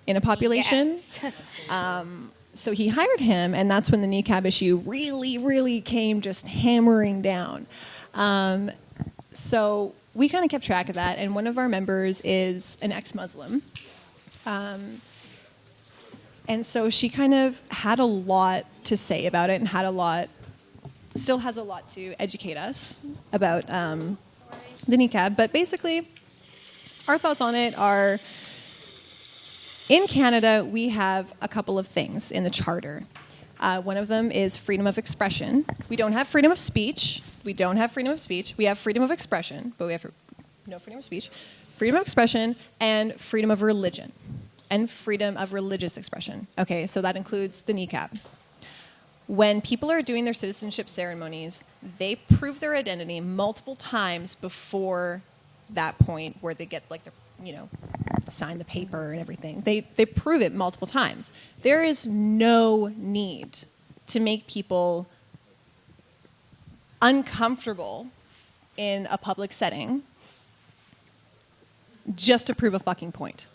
in a population. Yes. So he hired him, and that's when the niqab issue really, really came just hammering down. So we kind of kept track of that, and one of our members is an ex-Muslim. And so she kind of had a lot to say about it and still has a lot to educate us about the niqab. But basically, our thoughts on it are, in Canada, we have a couple of things in the Charter. One of them is freedom of expression. We don't have freedom of speech. We have freedom of expression, but we have no freedom of speech. Freedom of expression and freedom of religion and freedom of religious expression. Okay, so that includes the niqab. When people are doing their citizenship ceremonies, they prove their identity multiple times before that point where they get like sign the paper and everything. They prove it multiple times. There is no need to make people uncomfortable in a public setting just to prove a fucking point.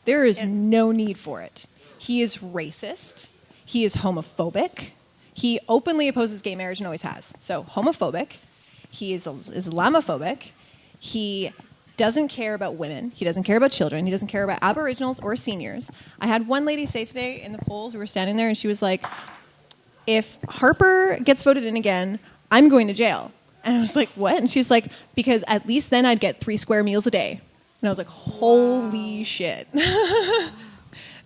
There is no need for it. He is racist. He is homophobic. He openly opposes gay marriage and always has. So homophobic. He is Islamophobic. He doesn't care about women. He doesn't care about children. He doesn't care about Aboriginals or seniors. I had one lady say today in the polls, we were standing there, and she was like, if Harper gets voted in again, I'm going to jail. And I was like, what? And she's like, because at least then I'd get 3 square meals a day. And I was like, holy shit. And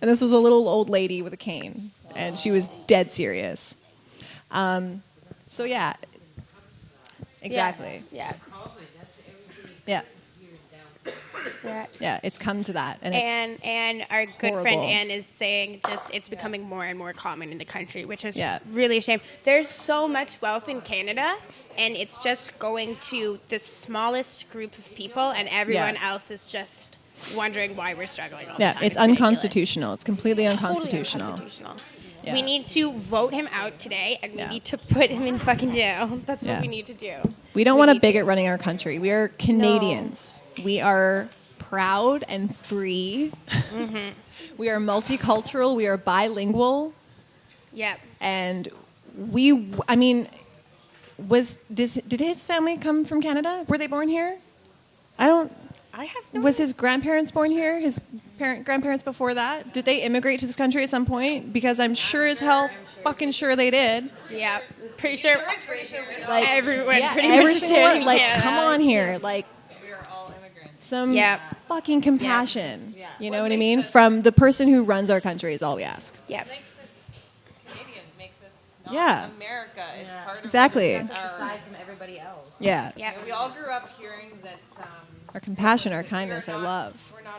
this was a little old lady with a cane, and she was dead serious. So yeah, exactly. Yeah. Yeah, it's come to that, and our good horrible. friend Anne is saying it's becoming more and more common in the country, which is really a shame. There's so much wealth in Canada, and it's just going to the smallest group of people, and everyone else is just wondering why we're struggling all the time. It's unconstitutional. It's completely unconstitutional. Totally unconstitutional. Yeah. We need to vote him out today, and we need to put him in fucking jail. That's what we need to do. We don't want a bigot running our country. We are Canadians. No. We are proud and free. Mm-hmm. We are multicultural. We are bilingual. Yep. And did his family come from Canada? Were they born here? I I have no Was his grandparents born here? His grandparents before that? Did they immigrate to this country at some point? Because I'm sure as hell fucking sure they did. Yeah, pretty sure. Like Everyone pretty every much single did one. in Like, Canada. come on here. Like, some fucking compassion. Yeah. You know what I mean? From the person who runs our country is all we ask. Yeah. Makes us Canadian, makes us not Yeah. America. It's part of Exactly. what is Aside from everybody else. Yeah. Yeah, we all grew up hearing that. Our compassion, our kindness, we are our not- love. We're not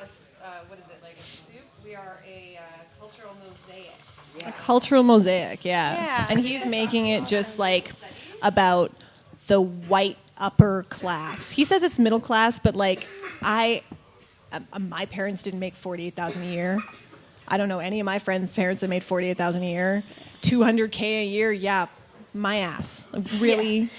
what is it, like a soup? We are a cultural mosaic. A cultural mosaic, yeah. Yeah. And he's making it just like about the white upper class. He says it's middle class, but like my parents didn't make $48,000 a year. I don't know any of my friends' parents that made $48,000 a year. $200K a year, yeah, my ass. Really,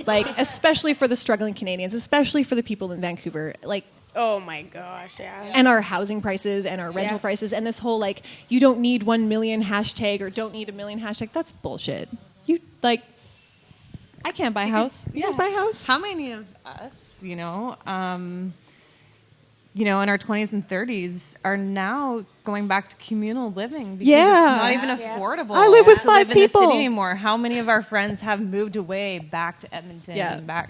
like especially for the struggling Canadians, especially for the people in Vancouver, like. Oh my gosh, yeah. And our housing prices and our rental prices and this whole like you don't need 1 million hashtag or don't need a million hashtag. That's bullshit. You like I can't buy a house. You guys buy a house? How many of us, in our 20s and 30s are now going back to communal living because Yeah. it's not even Yeah. affordable I live with to 5 live in the people. city anymore. How many of our friends have moved away back to Edmonton Yeah. and back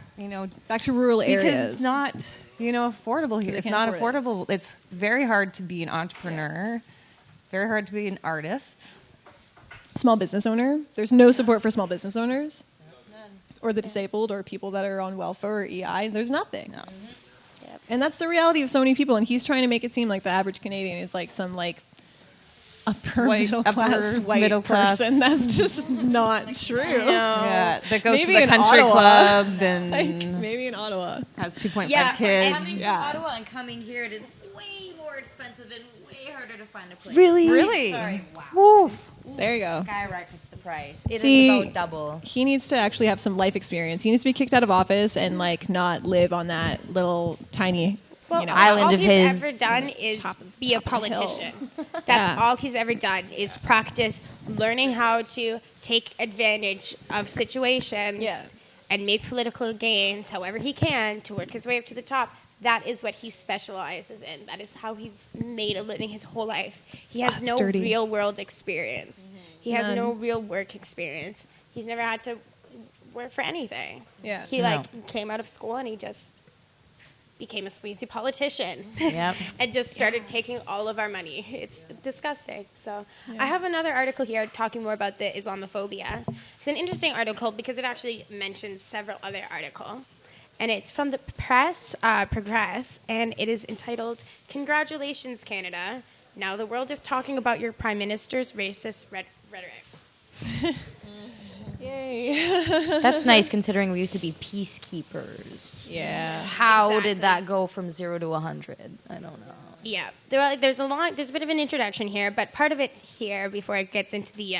to rural because areas. it's not, affordable here. They It's can't not afford it. affordable. It's very hard to be an entrepreneur, very hard to be an artist. Small business owner. There's no support for small business owners. Or the disabled or people that are on welfare or EI. There's nothing. No. And that's the reality of so many people. And he's trying to make it seem like the average Canadian is like some like upper middle class white middle class. person. That's just not true. Yeah, that goes Maybe to the in country Ottawa. club and Like, maybe in Ottawa. has 2.5 Yeah, kids. coming to Ottawa and coming here, it is way more expensive and way harder to find a place. Really? Sorry. Wow. Woo. There you go. Skyrockets the price. It is See, about double. He needs to actually have some life experience. He needs to be kicked out of office and like not live on that little tiny all he's ever done is be a politician. That's Yeah. all he's ever done is practice learning how to take advantage of situations and make political gains however he can to work his way up to the top. That is what he specializes in. That is how he's made a living his whole life. He has That's no dirty. real world experience. He has None. no real work experience. He's never had to work for anything. Yeah. He came out of school and he just became a sleazy politician. Yep. And just started taking all of our money. It's disgusting. So Yeah. I have another article here talking more about the Islamophobia. It's an interesting article because it actually mentions several other articles. And it's from the press, Progress, and it is entitled, "Congratulations, Canada. Now the world is talking about your Prime Minister's racist rhetoric." Yay. That's nice considering we used to be peacekeepers. Yeah. How did that go from 0 to 100? I don't know. Yeah, there's a bit of an introduction here, but part of it here, before it gets into the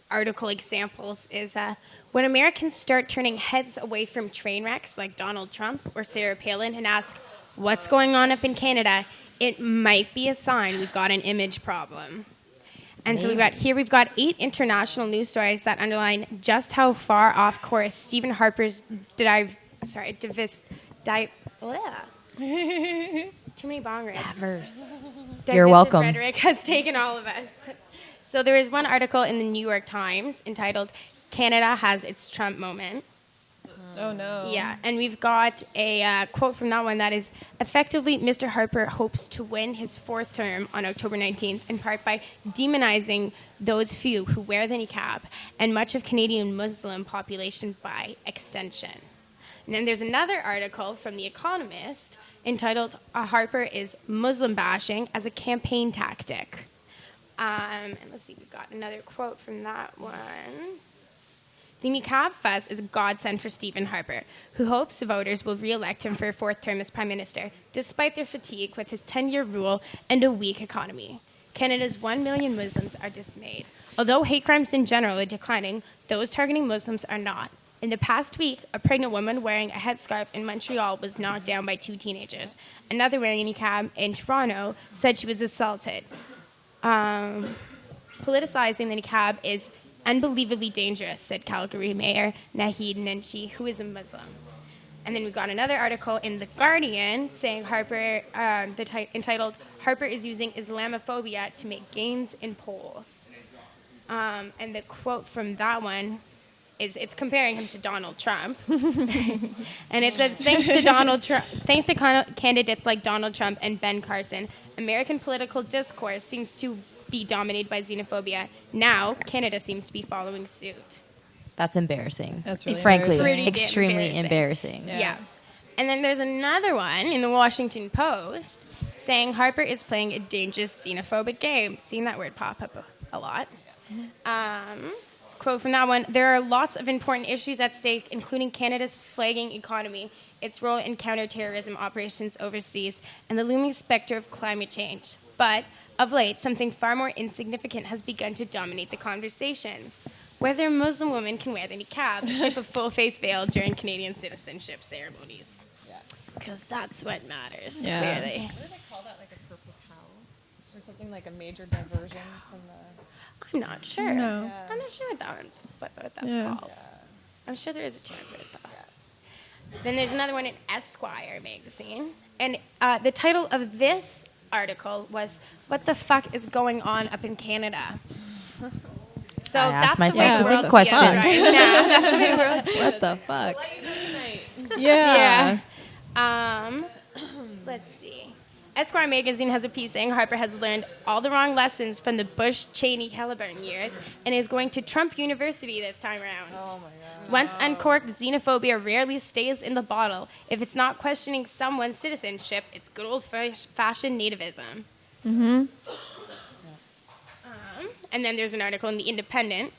article examples, is when Americans start turning heads away from train wrecks like Donald Trump or Sarah Palin and ask, what's going on up in Canada, it might be a sign we've got an image problem. And so we've got 8 international news stories that underline just how far off course Stephen Harper's too many bong rips. You're welcome. Rhetoric has taken all of us. So there is one article in the New York Times entitled "Canada Has Its Trump Moment." Oh no. Yeah, and we've got a quote from that one that is, "Effectively, Mr. Harper hopes to win his 4th term on October 19th, in part by demonizing those few who wear the niqab and much of Canadian Muslim population by extension." And then there's another article from The Economist entitled, "Harper is Muslim bashing as a campaign tactic." And let's see, we've got another quote from that one. "The niqab fuss is a godsend for Stephen Harper, who hopes voters will re-elect him for a 4th term as Prime Minister, despite their fatigue with his 10-year rule and a weak economy. Canada's 1 million Muslims are dismayed. Although hate crimes in general are declining, those targeting Muslims are not. In the past week, a pregnant woman wearing a headscarf in Montreal was knocked down by 2 teenagers. Another wearing a niqab in Toronto said she was assaulted. Politicizing the niqab is unbelievably dangerous," said Calgary Mayor Naheed Nenshi, who is a Muslim. And then we got another article in The Guardian saying Harper, entitled, Harper is using Islamophobia to make gains in polls. And the quote from that one is, it's comparing him to Donald Trump. And it says, thanks to candidates like Donald Trump and Ben Carson, American political discourse seems to be dominated by xenophobia. Now, Canada seems to be following suit. That's embarrassing. That's really frankly embarrassing. extremely embarrassing. Yeah. And then there's another one in the Washington Post saying Harper is playing a dangerous xenophobic game. Seeing that word pop up a lot. Quote from that one, there are lots of important issues at stake, including Canada's flagging economy, its role in counterterrorism operations overseas, and the looming specter of climate change. But, of late, something far more insignificant has begun to dominate the conversation. Whether Muslim women can wear the niqab, type of full-face veil during Canadian citizenship ceremonies. Because that's what matters, clearly. What do they call that, like a purple cow? Or something like a major diversion from the... I'm not sure. No. I'm not sure what that's called. Yeah. I'm sure there is a term for it, though. Yeah. Then there's another one in Esquire magazine. And the title of this article was, What the Fuck is Going On Up in Canada? So I that's asked myself the the way same question. Right now. That's the way the world feels. What the fuck? Yeah. Let's see. Esquire magazine has a piece saying Harper has learned all the wrong lessons from the Bush-Cheney-Halliburton years and is going to Trump University this time around. Oh my God. Once uncorked, xenophobia rarely stays in the bottle. If it's not questioning someone's citizenship, it's good old-fashioned nativism. Mm-hmm. And then there's an article in The Independent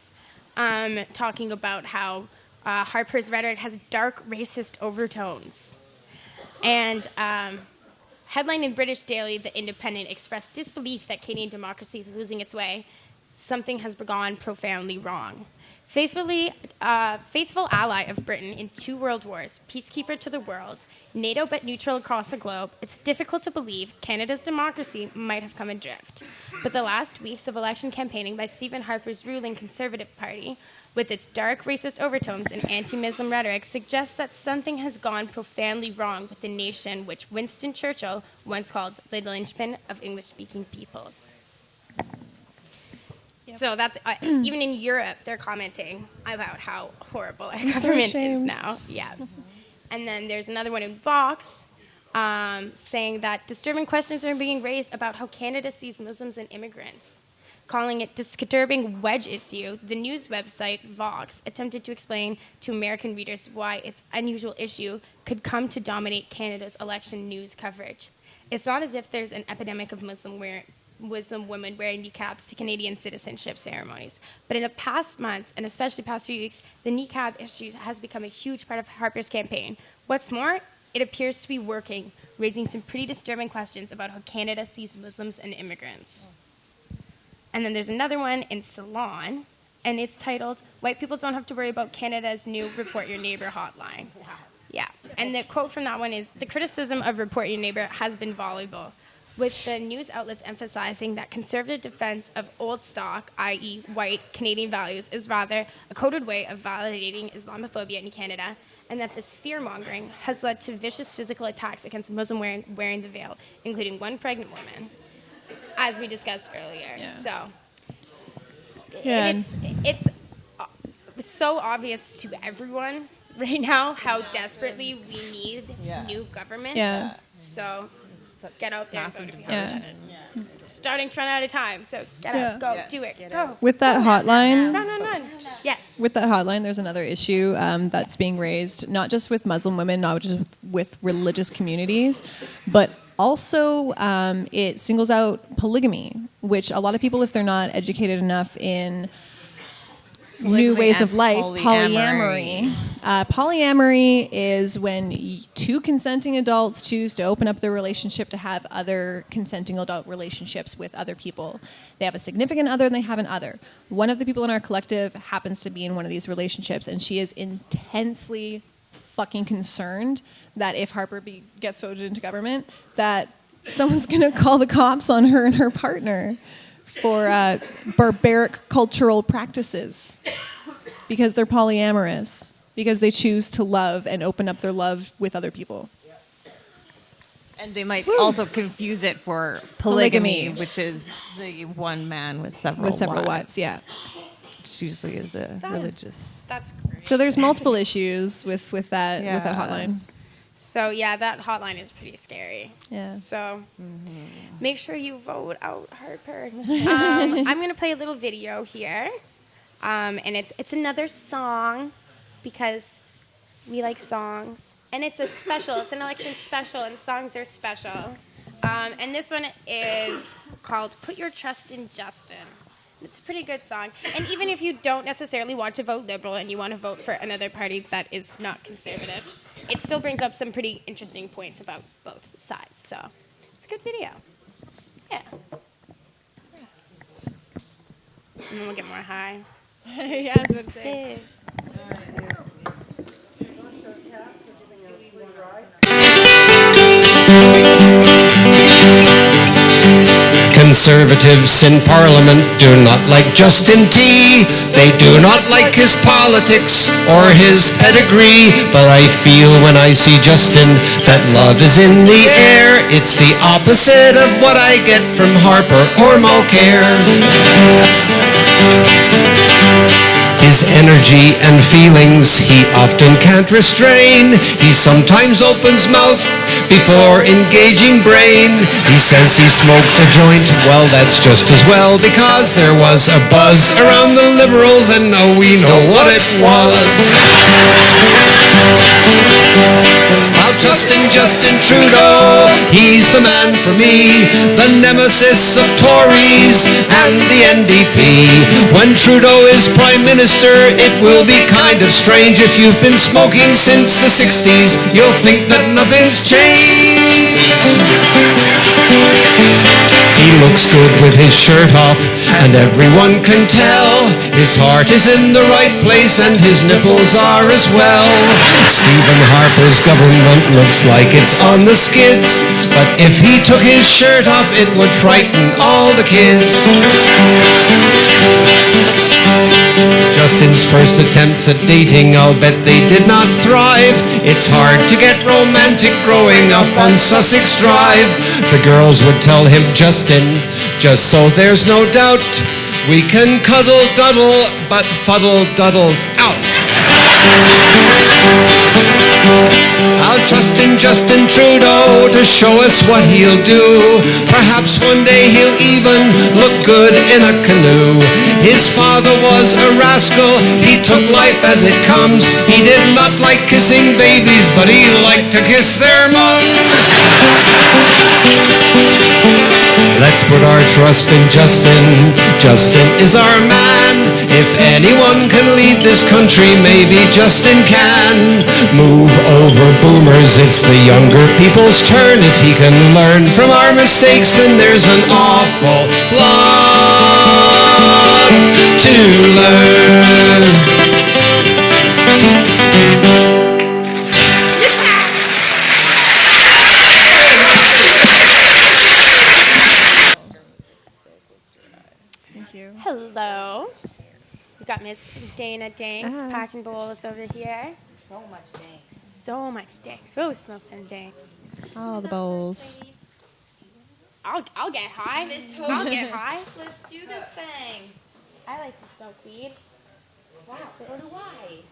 talking about how Harper's rhetoric has dark racist overtones. And headline in British daily, The Independent, expressed disbelief that Canadian democracy is losing its way. Something has gone profoundly wrong. Faithful ally of Britain in 2 world wars, peacekeeper to the world, NATO but neutral across the globe, it's difficult to believe Canada's democracy might have come adrift. But the last weeks of election campaigning by Stephen Harper's ruling Conservative Party, with its dark racist overtones and anti-Muslim rhetoric, suggests that something has gone profoundly wrong with the nation which Winston Churchill once called the linchpin of English-speaking peoples. Yep. So that's even in Europe, they're commenting about how horrible our government is now. Yeah. Mm-hmm. And then there's another one in Vox saying that disturbing questions are being raised about how Canada sees Muslims and immigrants. Calling it disturbing wedge issue, the news website Vox attempted to explain to American readers why its unusual issue could come to dominate Canada's election news coverage. It's not as if there's an epidemic of Muslim women wearing niqabs to Canadian citizenship ceremonies. But in the past months, and especially past few weeks, the niqab issue has become a huge part of Harper's campaign. What's more, it appears to be working, raising some pretty disturbing questions about how Canada sees Muslims and immigrants. And then there's another one in Salon, and it's titled, White People Don't Have to Worry About Canada's New Report Your Neighbor hotline. Yeah. And the quote from that one is, the criticism of Report Your Neighbor has been voluble, with the news outlets emphasizing that conservative defense of old stock, i.e. white Canadian values, is rather a coded way of validating Islamophobia in Canada, and that this fear-mongering has led to vicious physical attacks against Muslims wearing the veil, including one pregnant woman, as we discussed earlier. Yeah. So it's so obvious to everyone right now how desperately we need new government. Yeah. So get out there and vote if you haven't done it. Starting to run out of time, so get out, go, do it, go. With that hotline, run. Yes. With that hotline, there's another issue that's being raised, not just with Muslim women, not just with religious communities, but also it singles out polygamy, which a lot of people, if they're not educated enough in new ways of life, polyamory. Polyamory is when 2 consenting adults choose to open up their relationship to have other consenting adult relationships with other people. They have a significant other and they have an other. One of the people in our collective happens to be in one of these relationships, and she is intensely fucking concerned that if Harper gets voted into government, that someone's going to call the cops on her and her partner for barbaric cultural practices because they're polyamorous. because they choose to love and open up their love with other people. And they might also confuse it for polygamy, which is the one man with several wives. Yeah. Which usually is a religious. That's great. So there's multiple issues with that hotline. So yeah, that hotline is pretty scary. Yeah. So make sure you vote out Harper. I'm gonna play a little video here, and it's another song because we like songs, and it's a special. It's an election special, and songs are special. And this one is called "Put Your Trust in Justin." It's a pretty good song. And even if you don't necessarily want to vote Liberal and you want to vote for another party that is not conservative, it still brings up some pretty interesting points about both sides. So it's a good video. Yeah. And then we'll get more high. Yeah, I was about to say. Conservatives in Parliament do not like Justin T. They do not like his politics or his pedigree. But I feel when I see Justin that love is in the air. It's the opposite of what I get from Harper or Mulcair. His energy and feelings he often can't restrain. He sometimes opens mouth before engaging brain. He says he smoked a joint. Well, that's just as well, because there was a buzz around the Liberals, and now we know what it was. Now Justin Trudeau, he's the man for me, the nemesis of Tories and the NDP. When Trudeau is Prime Minister, it will be kind of strange. If you've been smoking since the 60s, you'll think that nothing's changed. He looks good with his shirt off, and everyone can tell his heart is in the right place and his nipples are as well. Stephen Harper's government looks like it's on the skids, but if he took his shirt off, it would frighten all the kids. Justin's first attempts at dating, I'll bet they did not thrive. It's hard to get romantic growing up on Sussex Drive. The girls would tell him, Justin, just so there's no doubt, we can cuddle-duddle, but fuddle-duddle's out. I'll trust in Justin Trudeau to show us what he'll do. Perhaps one day he'll even look good in a canoe. His father was a rascal, he took life as it comes. He did not like kissing babies, but he liked to kiss their moms. Let's put our trust in Justin. Justin is our man. If anyone can lead this country, maybe Justin can. Move over boomers, it's the younger people's turn. If he can learn from our mistakes, then there's an awful lot to learn. Hello. We've got Miss Dana Danks packing bowls over here. So much thanks. So much Danks. Oh, smoked and Danks. All the bowls. I'll get high. I'll get high. Let's do this thing. I like to smoke weed. Wow, so do I.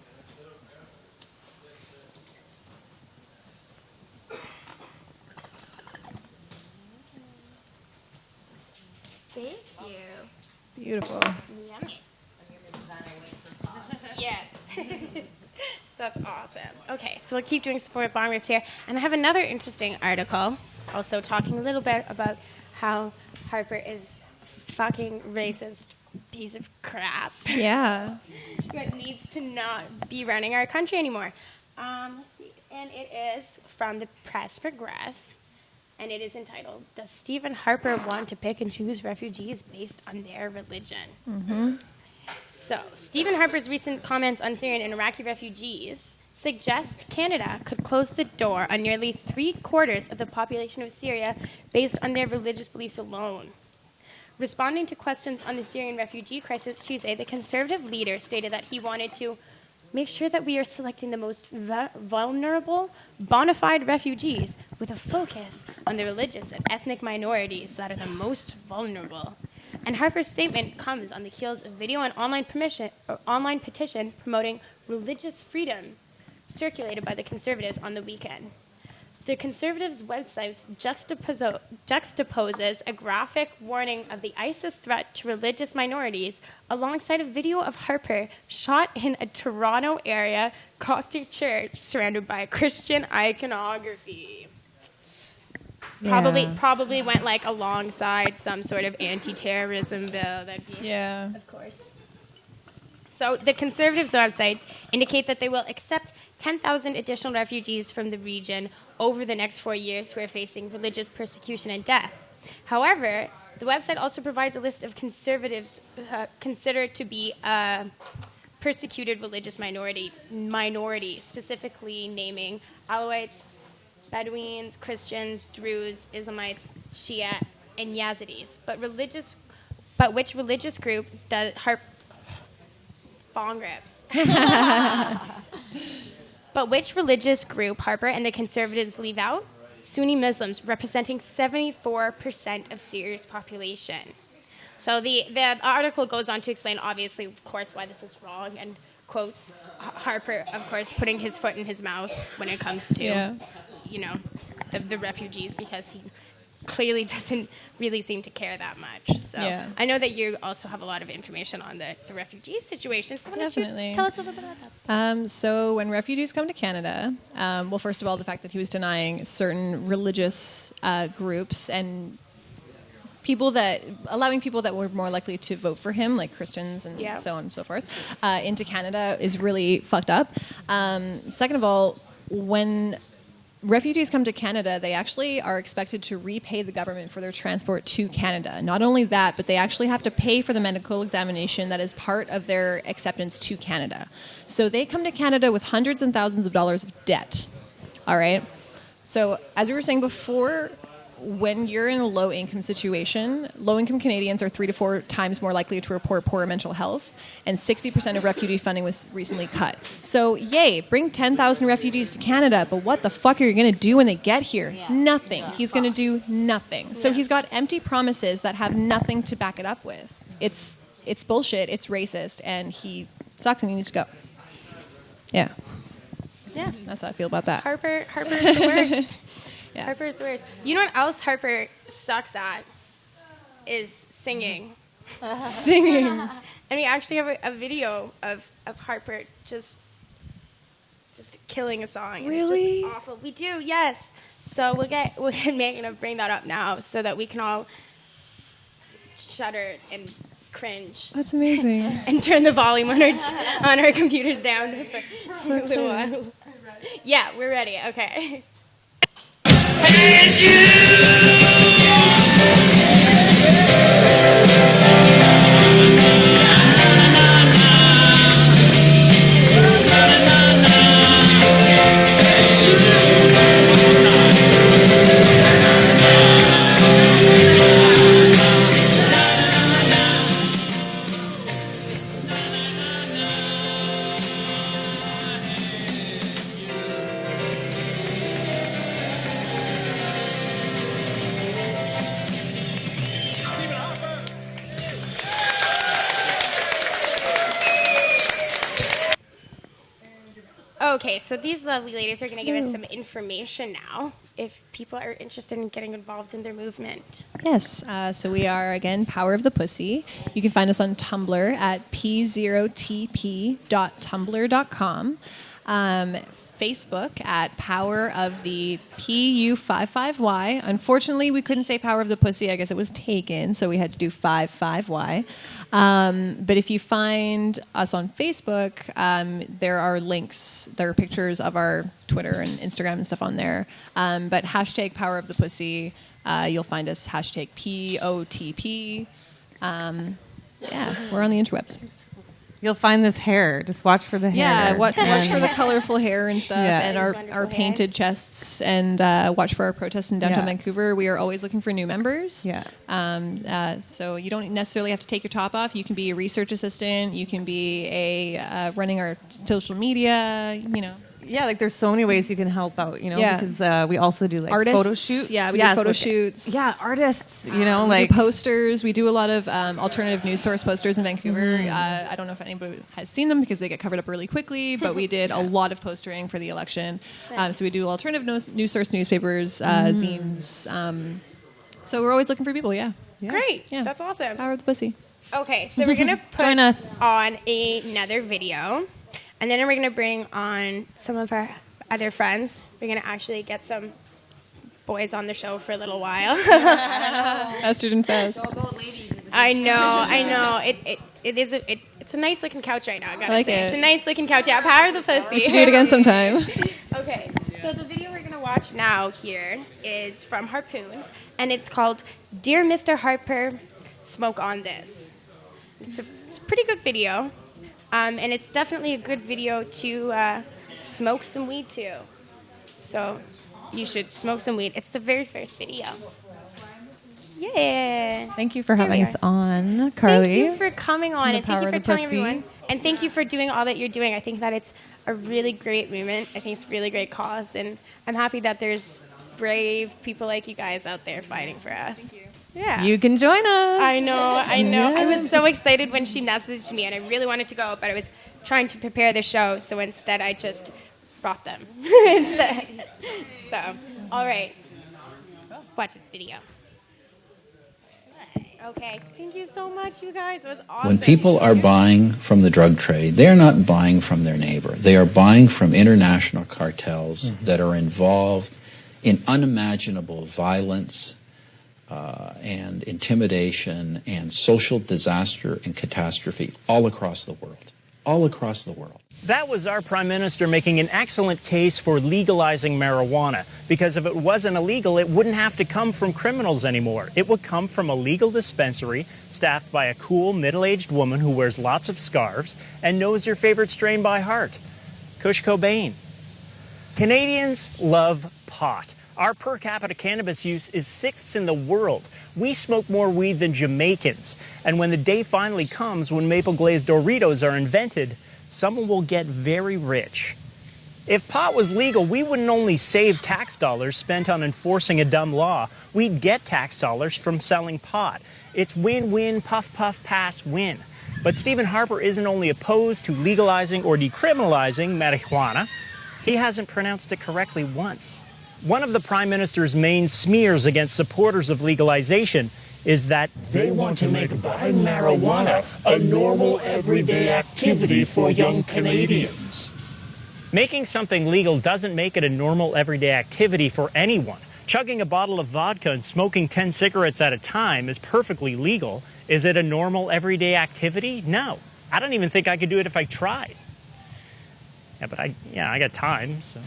Thank you. Beautiful. Yummy. Yes. That's awesome. Okay, so we'll keep doing support bomb rift here. And I have another interesting article, also talking a little bit about how Harper is a fucking racist piece of crap. Yeah. That needs to not be running our country anymore. Let's see. And it is from the Press Progress. And it is entitled, Does Stephen Harper Want to Pick and Choose Refugees Based on Their Religion? Mm-hmm. So, Stephen Harper's recent comments on Syrian and Iraqi refugees suggest Canada could close the door on nearly 3/4 of the population of Syria based on their religious beliefs alone. Responding to questions on the Syrian refugee crisis Tuesday, the Conservative leader stated that he wanted to, make sure that we are selecting the most vulnerable, bona fide refugees with a focus on the religious and ethnic minorities that are the most vulnerable. And Harper's statement comes on the heels of video and online petition promoting religious freedom circulated by the Conservatives on the weekend. The Conservatives' website juxtaposes a graphic warning of the ISIS threat to religious minorities alongside a video of Harper shot in a Toronto area Coptic church surrounded by Christian iconography. Yeah. Probably went like alongside some sort of anti-terrorism bill. That'd be, of course. So the Conservatives' website indicate that they will accept 10,000 additional refugees from the region over the next 4 years who are facing religious persecution and death. However, the website also provides a list of Conservatives considered to be persecuted religious minority, specifically naming Alawites, Bedouins, Christians, Druze, Islamites, Shia, and Yazidis. But which religious group does But which religious group Harper and the Conservatives leave out? Sunni Muslims, representing 74% of Syria's population. So the article goes on to explain, obviously, of course, why this is wrong, and quotes Harper, of course, putting his foot in his mouth when it comes to, the refugees, because he clearly doesn't really seem to care that much. So I know that you also have a lot of information on the refugee situation. So why don't you tell us a little bit about that? So when refugees come to Canada, well, first of all, the fact that he was denying certain religious groups and allowing people that were more likely to vote for him, like Christians and so on and so forth, into Canada is really fucked up. Second of all, when refugees come to Canada, they actually are expected to repay the government for their transport to Canada. Not only that, but they actually have to pay for the medical examination that is part of their acceptance to Canada. So they come to Canada with hundreds and thousands of dollars of debt. All right? So as we were saying before, when you're in a low-income situation, low-income Canadians are 3 to 4 times more likely to report poor mental health, and 60% of refugee funding was recently cut. So, yay, bring 10,000 refugees to Canada, but what the fuck are you going to do when they get here? Yeah. Nothing. He's going to do nothing. So he's got empty promises that have nothing to back it up with. It's bullshit, it's racist, and he sucks and he needs to go. Yeah. Yeah. That's how I feel about that. Harper's the worst. Yeah. Harper's the worst. You know what else Harper sucks at? Is singing. Singing. And we actually have a video of Harper just killing a song. Really? It's just awful. We do, yes. So we'll get Megan to bring that up now so that we can all shudder and cringe. That's amazing. And turn the volume on our computers down for a little while. Yeah, we're ready. Okay. Okay, so these lovely ladies are going to give us some information now if people are interested in getting involved in their movement. Yes, so we are, again, Power of the Pussy. You can find us on Tumblr at p0tp.tumblr.com. Facebook at Power of the PU55Y. Unfortunately, we couldn't say Power of the Pussy. I guess it was taken, so we had to do 55Y. But if you find us on Facebook, there are links, there are pictures of our Twitter and Instagram and stuff on there. But hashtag Power of the Pussy, you'll find us hashtag POTP. Yeah, we're on the interwebs. You'll find this hair. Just watch for the hair. Yeah, watch for the colorful hair and stuff, and our painted chests, and watch for our protests in downtown Vancouver. We are always looking for new members. Yeah. So you don't necessarily have to take your top off. You can be a research assistant. You can be a running our social media. Yeah, like there's so many ways you can help out, because we also do like artists, photo shoots. Yeah, we do photo shoots. Yeah, artists, we do posters. We do a lot of alternative news source posters in Vancouver. I don't know if anybody has seen them because they get covered up really quickly, but we did a lot of postering for the election. So we do alternative news source newspapers, zines. So we're always looking for people, Great. Yeah. That's awesome. Power of the pussy. Okay, so we're going to put Join us on another video. And then we're going to bring on some of our other friends. We're going to actually get some boys on the show for a little while. Estrogen Fest. I know. It's a nice looking couch right now, I gotta say. It's a nice looking couch. Yeah, Power of the Pussy. We should do it again sometime. Okay, so the video we're going to watch now here is from Harpoon. And it's called Dear Mr. Harper, Smoke on This. It's a pretty good video. And it's definitely a good video to smoke some weed to. So you should smoke some weed. It's the very first video. Yeah. Thank you for having us on, Carly. Thank you for coming on, and thank you for telling everyone. And thank you for doing all that you're doing. I think that it's a really great movement. I think it's a really great cause. And I'm happy that there's brave people like you guys out there fighting for us. Thank you. Yeah. You can join us. I know. Yes. I was so excited when she messaged me, and I really wanted to go, but I was trying to prepare the show, so instead I just brought them. So, all right. Watch this video. Okay. Thank you so much, you guys. It was awesome. When people are buying from the drug trade, they're not buying from their neighbor. They are buying from international cartels that are involved in unimaginable violence, and intimidation and social disaster and catastrophe all across the world. All across the world. That was our Prime Minister making an excellent case for legalizing marijuana, because if it wasn't illegal, it wouldn't have to come from criminals anymore. It would come from a legal dispensary staffed by a cool, middle-aged woman who wears lots of scarves and knows your favorite strain by heart, Kush Cobain. Canadians love pot. Our per capita cannabis use is 6th in the world. We smoke more weed than Jamaicans. And when the day finally comes when maple glazed Doritos are invented, someone will get very rich. If pot was legal, we wouldn't only save tax dollars spent on enforcing a dumb law, we'd get tax dollars from selling pot. It's win-win, puff, puff, pass, win. But Stephen Harper isn't only opposed to legalizing or decriminalizing marijuana, he hasn't pronounced it correctly once. One of the Prime Minister's main smears against supporters of legalization is that they want to make buying marijuana a normal, everyday activity for young Canadians. Making something legal doesn't make it a normal, everyday activity for anyone. Chugging a bottle of vodka and smoking 10 cigarettes at a time is perfectly legal. Is it a normal, everyday activity? No. I don't even think I could do it if I tried. Yeah, but I got time, so...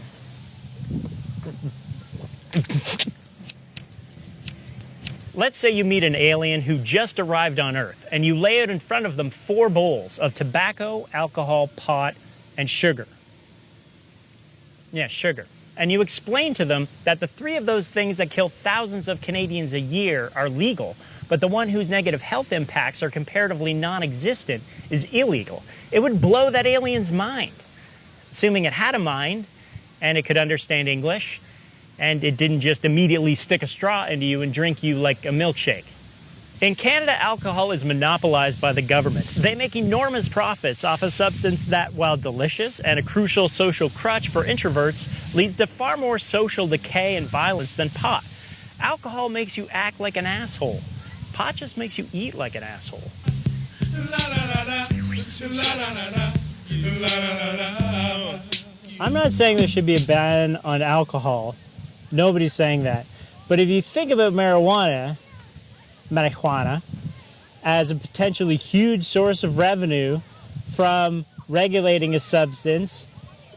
Let's say you meet an alien who just arrived on Earth, and you lay out in front of them 4 bowls of tobacco, alcohol, pot, and sugar. Yeah, sugar. And you explain to them that the 3 of those things that kill thousands of Canadians a year are legal, but the one whose negative health impacts are comparatively non-existent is illegal. It would blow that alien's mind. Assuming it had a mind, and it could understand English, and it didn't just immediately stick a straw into you and drink you like a milkshake. In Canada, alcohol is monopolized by the government. They make enormous profits off a substance that, while delicious and a crucial social crutch for introverts, leads to far more social decay and violence than pot. Alcohol makes you act like an asshole. Pot just makes you eat like an asshole. I'm not saying there should be a ban on alcohol. Nobody's saying that. But if you think about marijuana as a potentially huge source of revenue from regulating a substance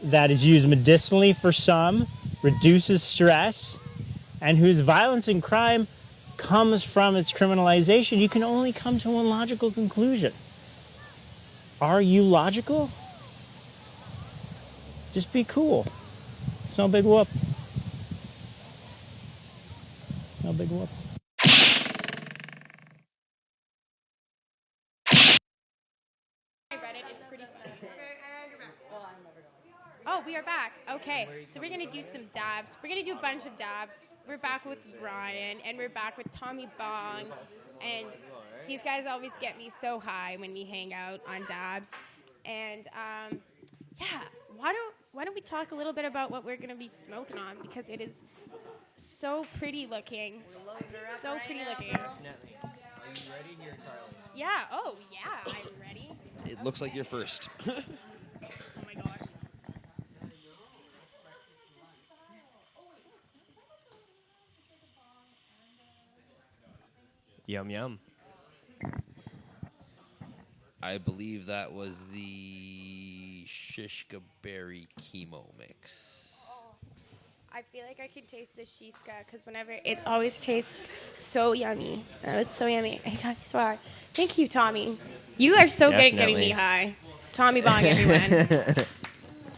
that is used medicinally for some, reduces stress, and whose violence and crime comes from its criminalization, you can only come to one logical conclusion. Are you logical? Just be cool. It's no big whoop. No big whoop. I read it. It's pretty fun. Oh, we are back. Okay, so we're going to do some dabs. We're going to do a bunch of dabs. We're back with Ryan, and we're back with Tommy Bong. And these guys always get me so high when we hang out on dabs. And, yeah, why don't we talk a little bit about what we're going to be smoking on? Because it is so pretty looking. So pretty looking. Definitely. Are you ready here, Carly? Yeah, oh, yeah, I'm ready. It looks like you're first. Oh, my gosh. Yum, yum. I believe that was the Shishka Berry Chemo Mix. I feel like I could taste the shishka because whenever it always tastes so yummy. Oh, it's so yummy. I got me so high. Thank you, Tommy. You are so good at getting me high. Tommy Bong, everyone.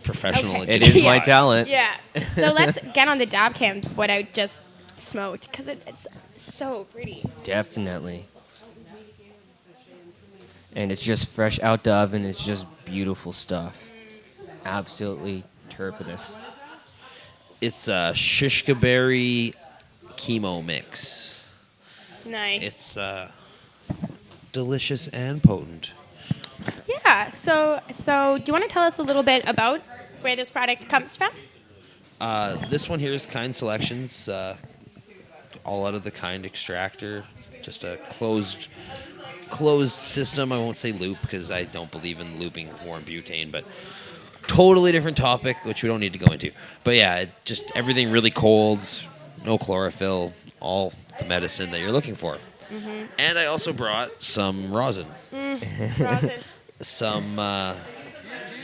Professional. Okay. It is my talent. Yeah. So let's get on the dab cam what I just smoked because it's so pretty. Definitely. And it's just fresh out the oven. It's just beautiful stuff. Absolutely terpenous. It's a Shishka Berry Chemo Mix. Nice. It's delicious and potent. Yeah. So do you want to tell us a little bit about where this product comes from? This one here is Kind Selections. All out of the Kind extractor. It's just a closed system. I won't say loop because I don't believe in looping warm butane, but totally different topic, which we don't need to go into. But yeah, just everything really cold, no chlorophyll, all the medicine that you're looking for. Mm-hmm. And I also brought some rosin. Rosin. Some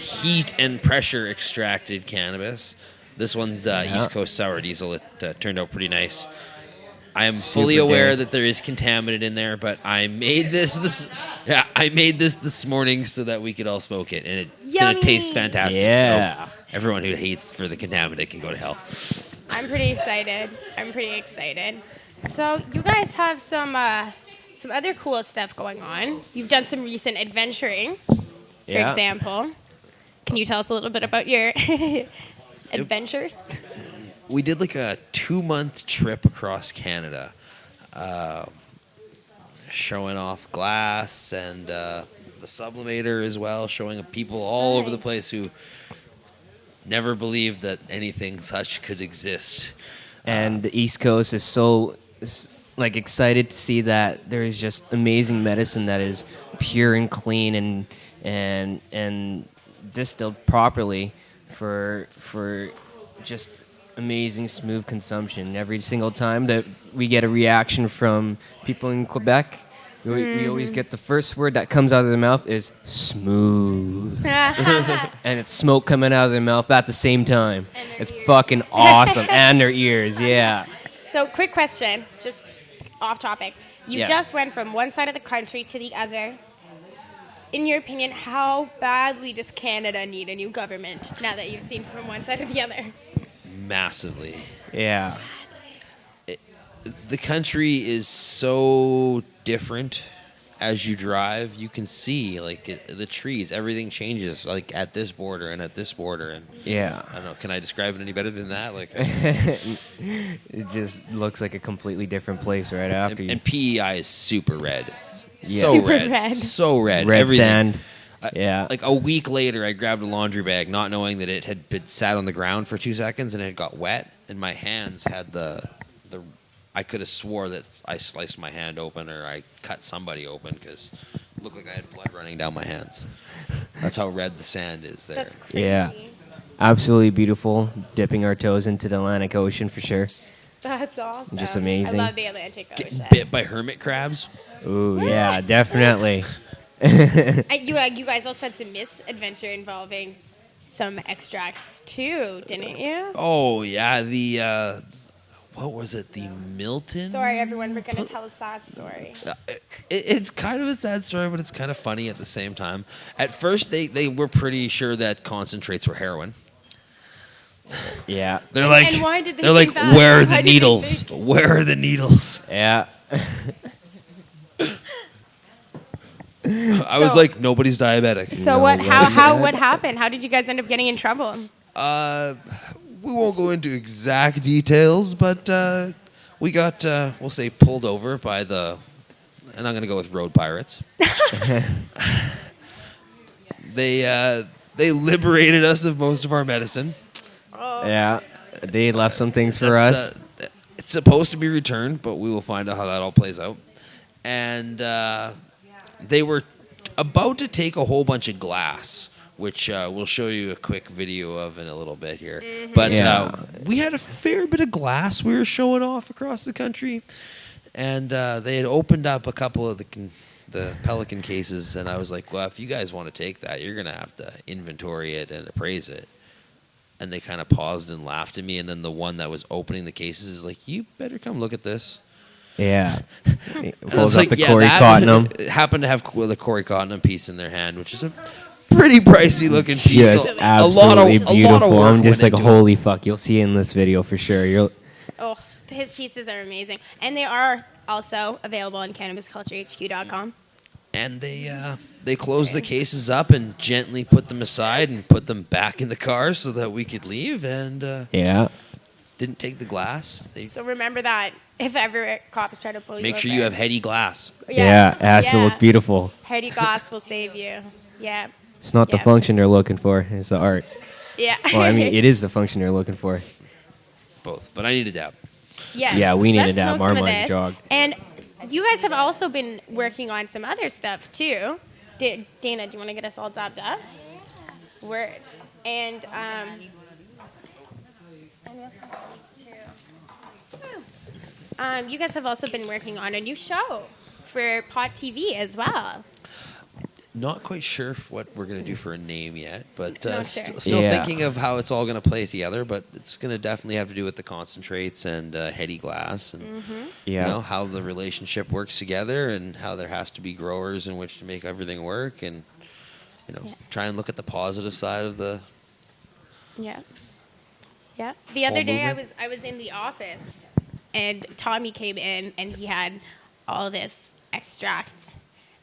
heat and pressure extracted cannabis. This one's East Coast Sour Diesel. It turned out pretty nice. I am fully aware that there is contaminant in there, but I made this this morning so that we could all smoke it, and it's going to taste fantastic. Yeah. So everyone who hates for the contaminant can go to hell. I'm pretty excited. So you guys have some other cool stuff going on. You've done some recent adventuring, for example. Can you tell us a little bit about your adventures? We did like a 2-month trip across Canada, showing off glass and the sublimator as well, showing people all over the place who never believed that anything such could exist. And the East Coast is so excited to see that there is just amazing medicine that is pure and clean and distilled properly for just amazing smooth consumption. Every single time that we get a reaction from people in Quebec, we always get the first word that comes out of their mouth is smooth. And it's smoke coming out of their mouth at the same time. It's fucking awesome. And their ears, yeah. So quick question, just off topic. You just went from one side of the country to the other. In your opinion, how badly does Canada need a new government now that you've seen from one side to the other? Massively. Yeah. The country is so different as you drive. You can see the trees, everything changes at this border and at this border, and yeah. I don't know, can I describe it any better than that? It just looks like a completely different place right after you. And PEI is super red. Yeah. So Super red. red. So red. Red everything. sand. Yeah. A week later, I grabbed a laundry bag, not knowing that it had been sat on the ground for 2 seconds and it got wet, and my hands had the. I could have swore that I sliced my hand open or I cut somebody open because it looked like I had blood running down my hands. That's how red the sand is there. Yeah. Absolutely beautiful. Dipping our toes into the Atlantic Ocean for sure. That's awesome. Just amazing. I love the Atlantic Ocean. Bit by hermit crabs? Ooh, yeah, definitely. You guys also had some misadventure involving some extracts too, didn't you? Oh, yeah. what was it? The Milton. Sorry, everyone. We're gonna tell a sad story. It's kind of a sad story, but it's kind of funny at the same time. At first, they were pretty sure that concentrates were heroin. Yeah. They're like, and why did they they're like, think that? where are Why the did they needles? think- Where are the needles? Yeah. I was like, nobody's diabetic. So what? What happened? How did you guys end up getting in trouble? We won't go into exact details, but we got, we'll say, pulled over by the, and I'm going to go with road pirates. They liberated us of most of our medicine. Yeah. They left some things for us. It's supposed to be returned, but we will find out how that all plays out. And they were about to take a whole bunch of glass, which we'll show you a quick video of in a little bit here. Mm-hmm. But we had a fair bit of glass we were showing off across the country. And they had opened up a couple of the Pelican cases, and I was like, well, if you guys want to take that, you're going to have to inventory it and appraise it. And they kind of paused and laughed at me, and then the one that was opening the cases is like, you better come look at this. Yeah. Pulls up the Corey Cottonham. Happened to have the Corey Cottonham piece in their hand, which is a pretty pricey looking piece. Just So absolutely beautiful. A lot of work I'm just went like, into it. holy fuck. You'll see it in this video for sure. Oh, his pieces are amazing, and they are also available on CannabisCultureHQ.com. And they closed the cases up and gently put them aside and put them back in the car so that we could leave. And didn't take the glass. So remember that if ever cops try to pull you over. Make sure you have heady glass. Yeah, it has to look beautiful. Heady glass will save you. Yeah. It's not the function they're looking for. It's the art. Yeah. Well, I mean, it is the function they're looking for. Both. But I need a dab. Yes. Yeah, we need Let's a dab. smoke Our some of minds this. jogged. And you guys have also been working on some other stuff too. Dana, do you want to get us all dabbed up? Word. And you guys have also been working on a new show for Pot TV as well. Not quite sure what we're going to do for a name yet, but Not sure. still thinking of how it's all going to play together. But it's going to definitely have to do with the concentrates and heady glass, and you know how the relationship works together, and how there has to be growers in which to make everything work, and try and look at the positive side of the. Yeah. Yeah. The other day movement. I was in the office and Tommy came in and he had all this extract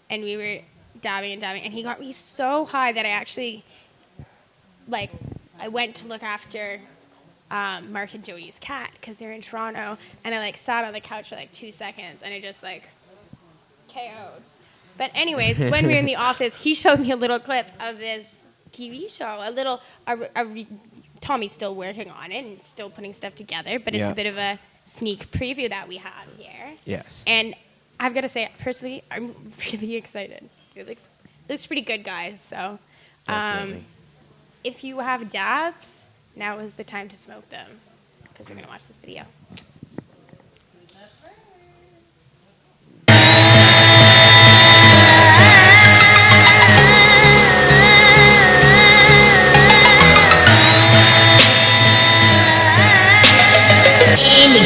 and we were dabbing and he got me so high that I actually I went to look after Mark and Jody's cat because they're in Toronto, and I sat on the couch for 2 seconds and I just KO'd. But anyways, when we were in the office, he showed me a little clip of this TV show, Tommy's still working on it and still putting stuff together, but it's a bit of a sneak preview that we have here. Yes. And I've got to say, personally, I'm really excited. It looks pretty good, guys. So if you have dabs, now is the time to smoke them because we're going to watch this video.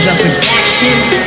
Your production.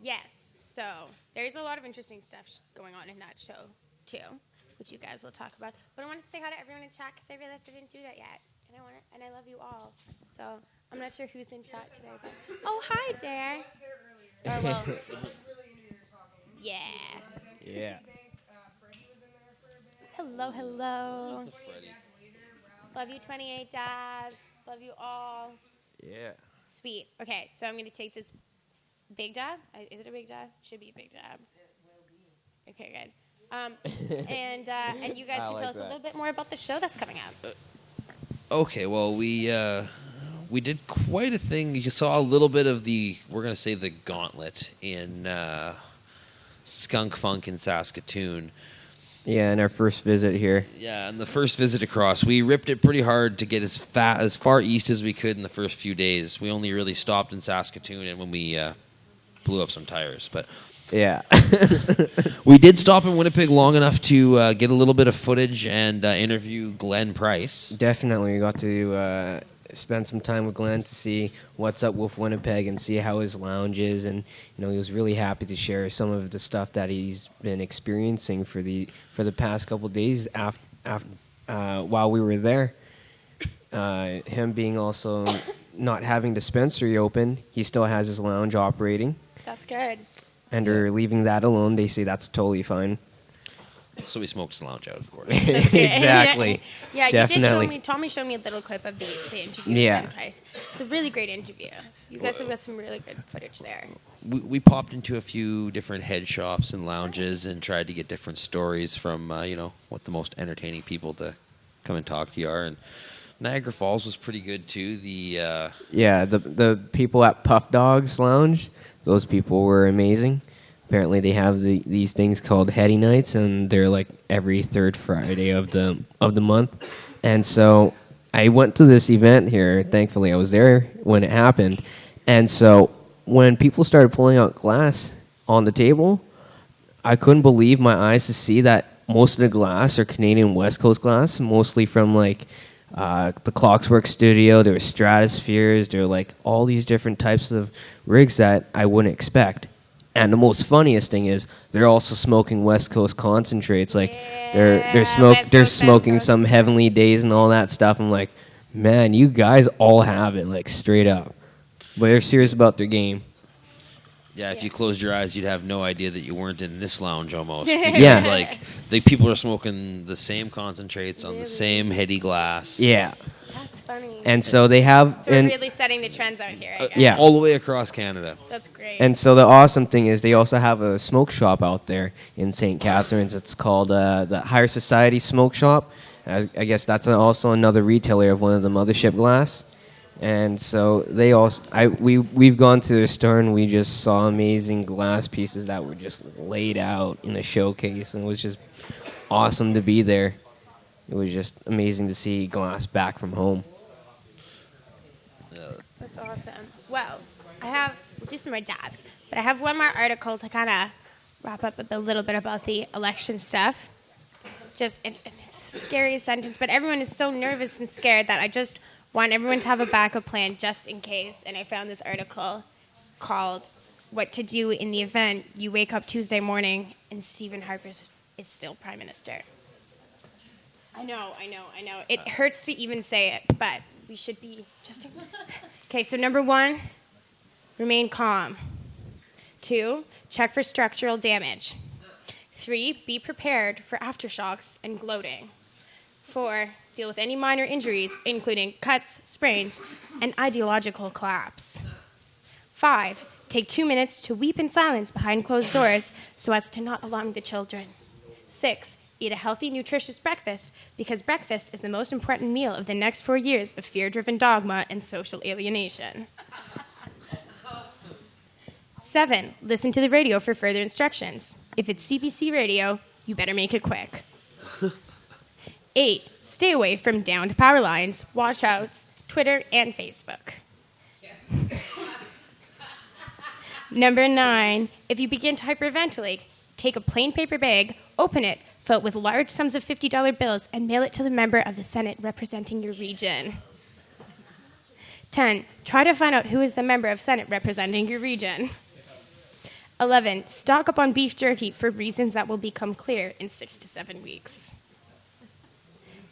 Yes, so there's a lot of interesting stuff going on in that show, too, which you guys will talk about. But I wanted to say hi to everyone in chat because I realized I didn't do that yet. And I love you all. So I'm not sure who's in chat today. But oh, hi, Dare. Oh, well. Yeah. Yeah. Hello, hello. Love you, 28 dabs. Love you all. Yeah. Sweet. Okay, so I'm going to take this big dab. Is it a big dab? Should be a big dab. Okay, good. And you guys I can like tell us a that. little bit more about the show that's coming out. Okay, well, we did quite a thing. You saw a little bit of we're going to say the gauntlet in Skunk Funk in Saskatoon. Yeah, in our first visit here. Yeah, and the first visit across, we ripped it pretty hard to get as far east as we could in the first few days. We only really stopped in Saskatoon and when we blew up some tires, but yeah, we did stop in Winnipeg long enough to get a little bit of footage and interview Glenn Price. Definitely, we got to spend some time with Glenn to see what's up with Winnipeg and see how his lounge is, and he was really happy to share some of the stuff that he's been experiencing for the past couple of days while we were there. Him being also not having dispensary open, he still has his lounge operating. That's good. And they're leaving that alone. They say that's totally fine. So we smoked his lounge out, of course. Exactly. Yeah, Definitely. you did show me. Tommy showed me a little clip of the interview Yeah. with Glenn Price. It's a really great interview. You guys have got some really good footage there. We popped into a few different head shops and lounges and tried to get different stories from what the most entertaining people to come and talk to you are. And Niagara Falls was pretty good too. The people at Puff Dogs Lounge, those people were amazing. Apparently, they have these things called Heady Nights, and they're like every third Friday of the month. And so I went to this event here. Thankfully, I was there when it happened. And so when people started pulling out glass on the table, I couldn't believe my eyes to see that most of the glass are Canadian West Coast glass, mostly from like the Clockwork Studio. There were Stratospheres. There were like all these different types of rigs that I wouldn't expect. And the most funniest thing is they're also smoking West Coast concentrates. Like they're smoking some Heavenly Days and all that stuff. I'm like, man, you guys all have it, like straight up. But they're serious about their game. Yeah, if you closed your eyes, you'd have no idea that you weren't in this lounge almost. Because, Yeah. the people are smoking the same concentrates on the same heady glass. Yeah. That's funny. And so they have... So we're and- really setting the trends out here, I guess. Yeah. All the way across Canada. That's great. And so the awesome thing is they also have a smoke shop out there in St. Catharines. It's called the Higher Society Smoke Shop. I guess that's also another retailer of one of the mothership glass. And so they also, we've gone to their store and we just saw amazing glass pieces that were just laid out in a showcase, and it was just awesome to be there. It was just amazing to see glass back from home. That's awesome. Well, we'll do some more dabs, but I have one more article to kind of wrap up a little bit about the election stuff. Just, it's a scary sentence, but everyone is so nervous and scared that I just want everyone to have a backup plan just in case. And I found this article called "What to Do in the Event You Wake Up Tuesday Morning and Stephen Harper is Still Prime Minister." I know. It hurts to even say it, but we should be just... Okay, so number 1, remain calm. 2, check for structural damage. 3, be prepared for aftershocks and gloating. 4, deal with any minor injuries, including cuts, sprains, and ideological collapse. 5. Take 2 minutes to weep in silence behind closed doors so as to not alarm the children. 6. Eat a healthy, nutritious breakfast because breakfast is the most important meal of the next 4 years of fear-driven dogma and social alienation. 7. Listen to the radio for further instructions. If it's CBC radio, you better make it quick. 8. Stay away from downed power lines, washouts, Twitter, and Facebook. Number 9. If you begin to hyperventilate, take a plain paper bag, open it, fill it with large sums of $50 bills, and mail it to the member of the Senate representing your region. 10. Try to find out who is the member of Senate representing your region. 11. Stock up on beef jerky for reasons that will become clear in 6 to 7 weeks.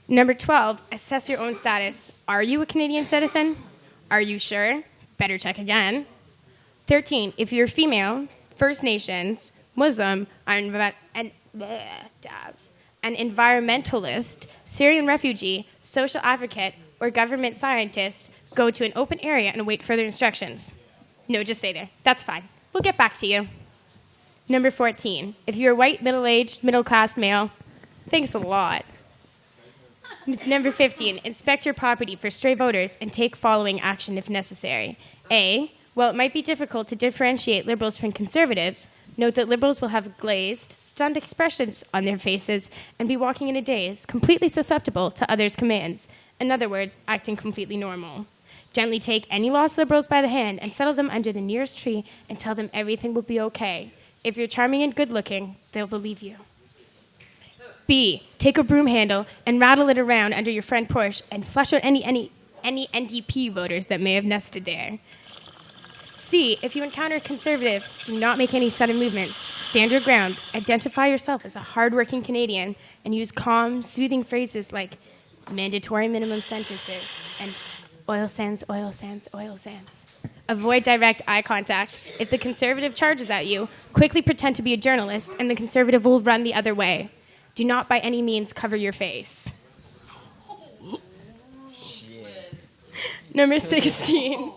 Number 12. Assess your own status. Are you a Canadian citizen? Are you sure? Better check again. 13. If you're female, First Nations, Muslim, an environmentalist, Syrian refugee, social advocate, or government scientist, go to an open area and await further instructions. No, just stay there. That's fine. We'll get back to you. Number 14. If you're a white, middle-aged, middle-class male, thanks a lot. Number 15. Inspect your property for stray voters and take following action if necessary. A. While it might be difficult to differentiate liberals from conservatives, note that liberals will have glazed, stunned expressions on their faces and be walking in a daze, completely susceptible to others' commands. In other words, acting completely normal. Gently take any lost liberals by the hand and settle them under the nearest tree and tell them everything will be okay. If you're charming and good-looking, they'll believe you. B. Take a broom handle and rattle it around under your front porch and flush out any NDP voters that may have nested there. C. If you encounter a conservative, do not make any sudden movements. Stand your ground, identify yourself as a hardworking Canadian, and use calm, soothing phrases like mandatory minimum sentences and oil sands, oil sands, oil sands. Avoid direct eye contact. If the conservative charges at you, quickly pretend to be a journalist, and the conservative will run the other way. Do not by any means cover your face. Number 16.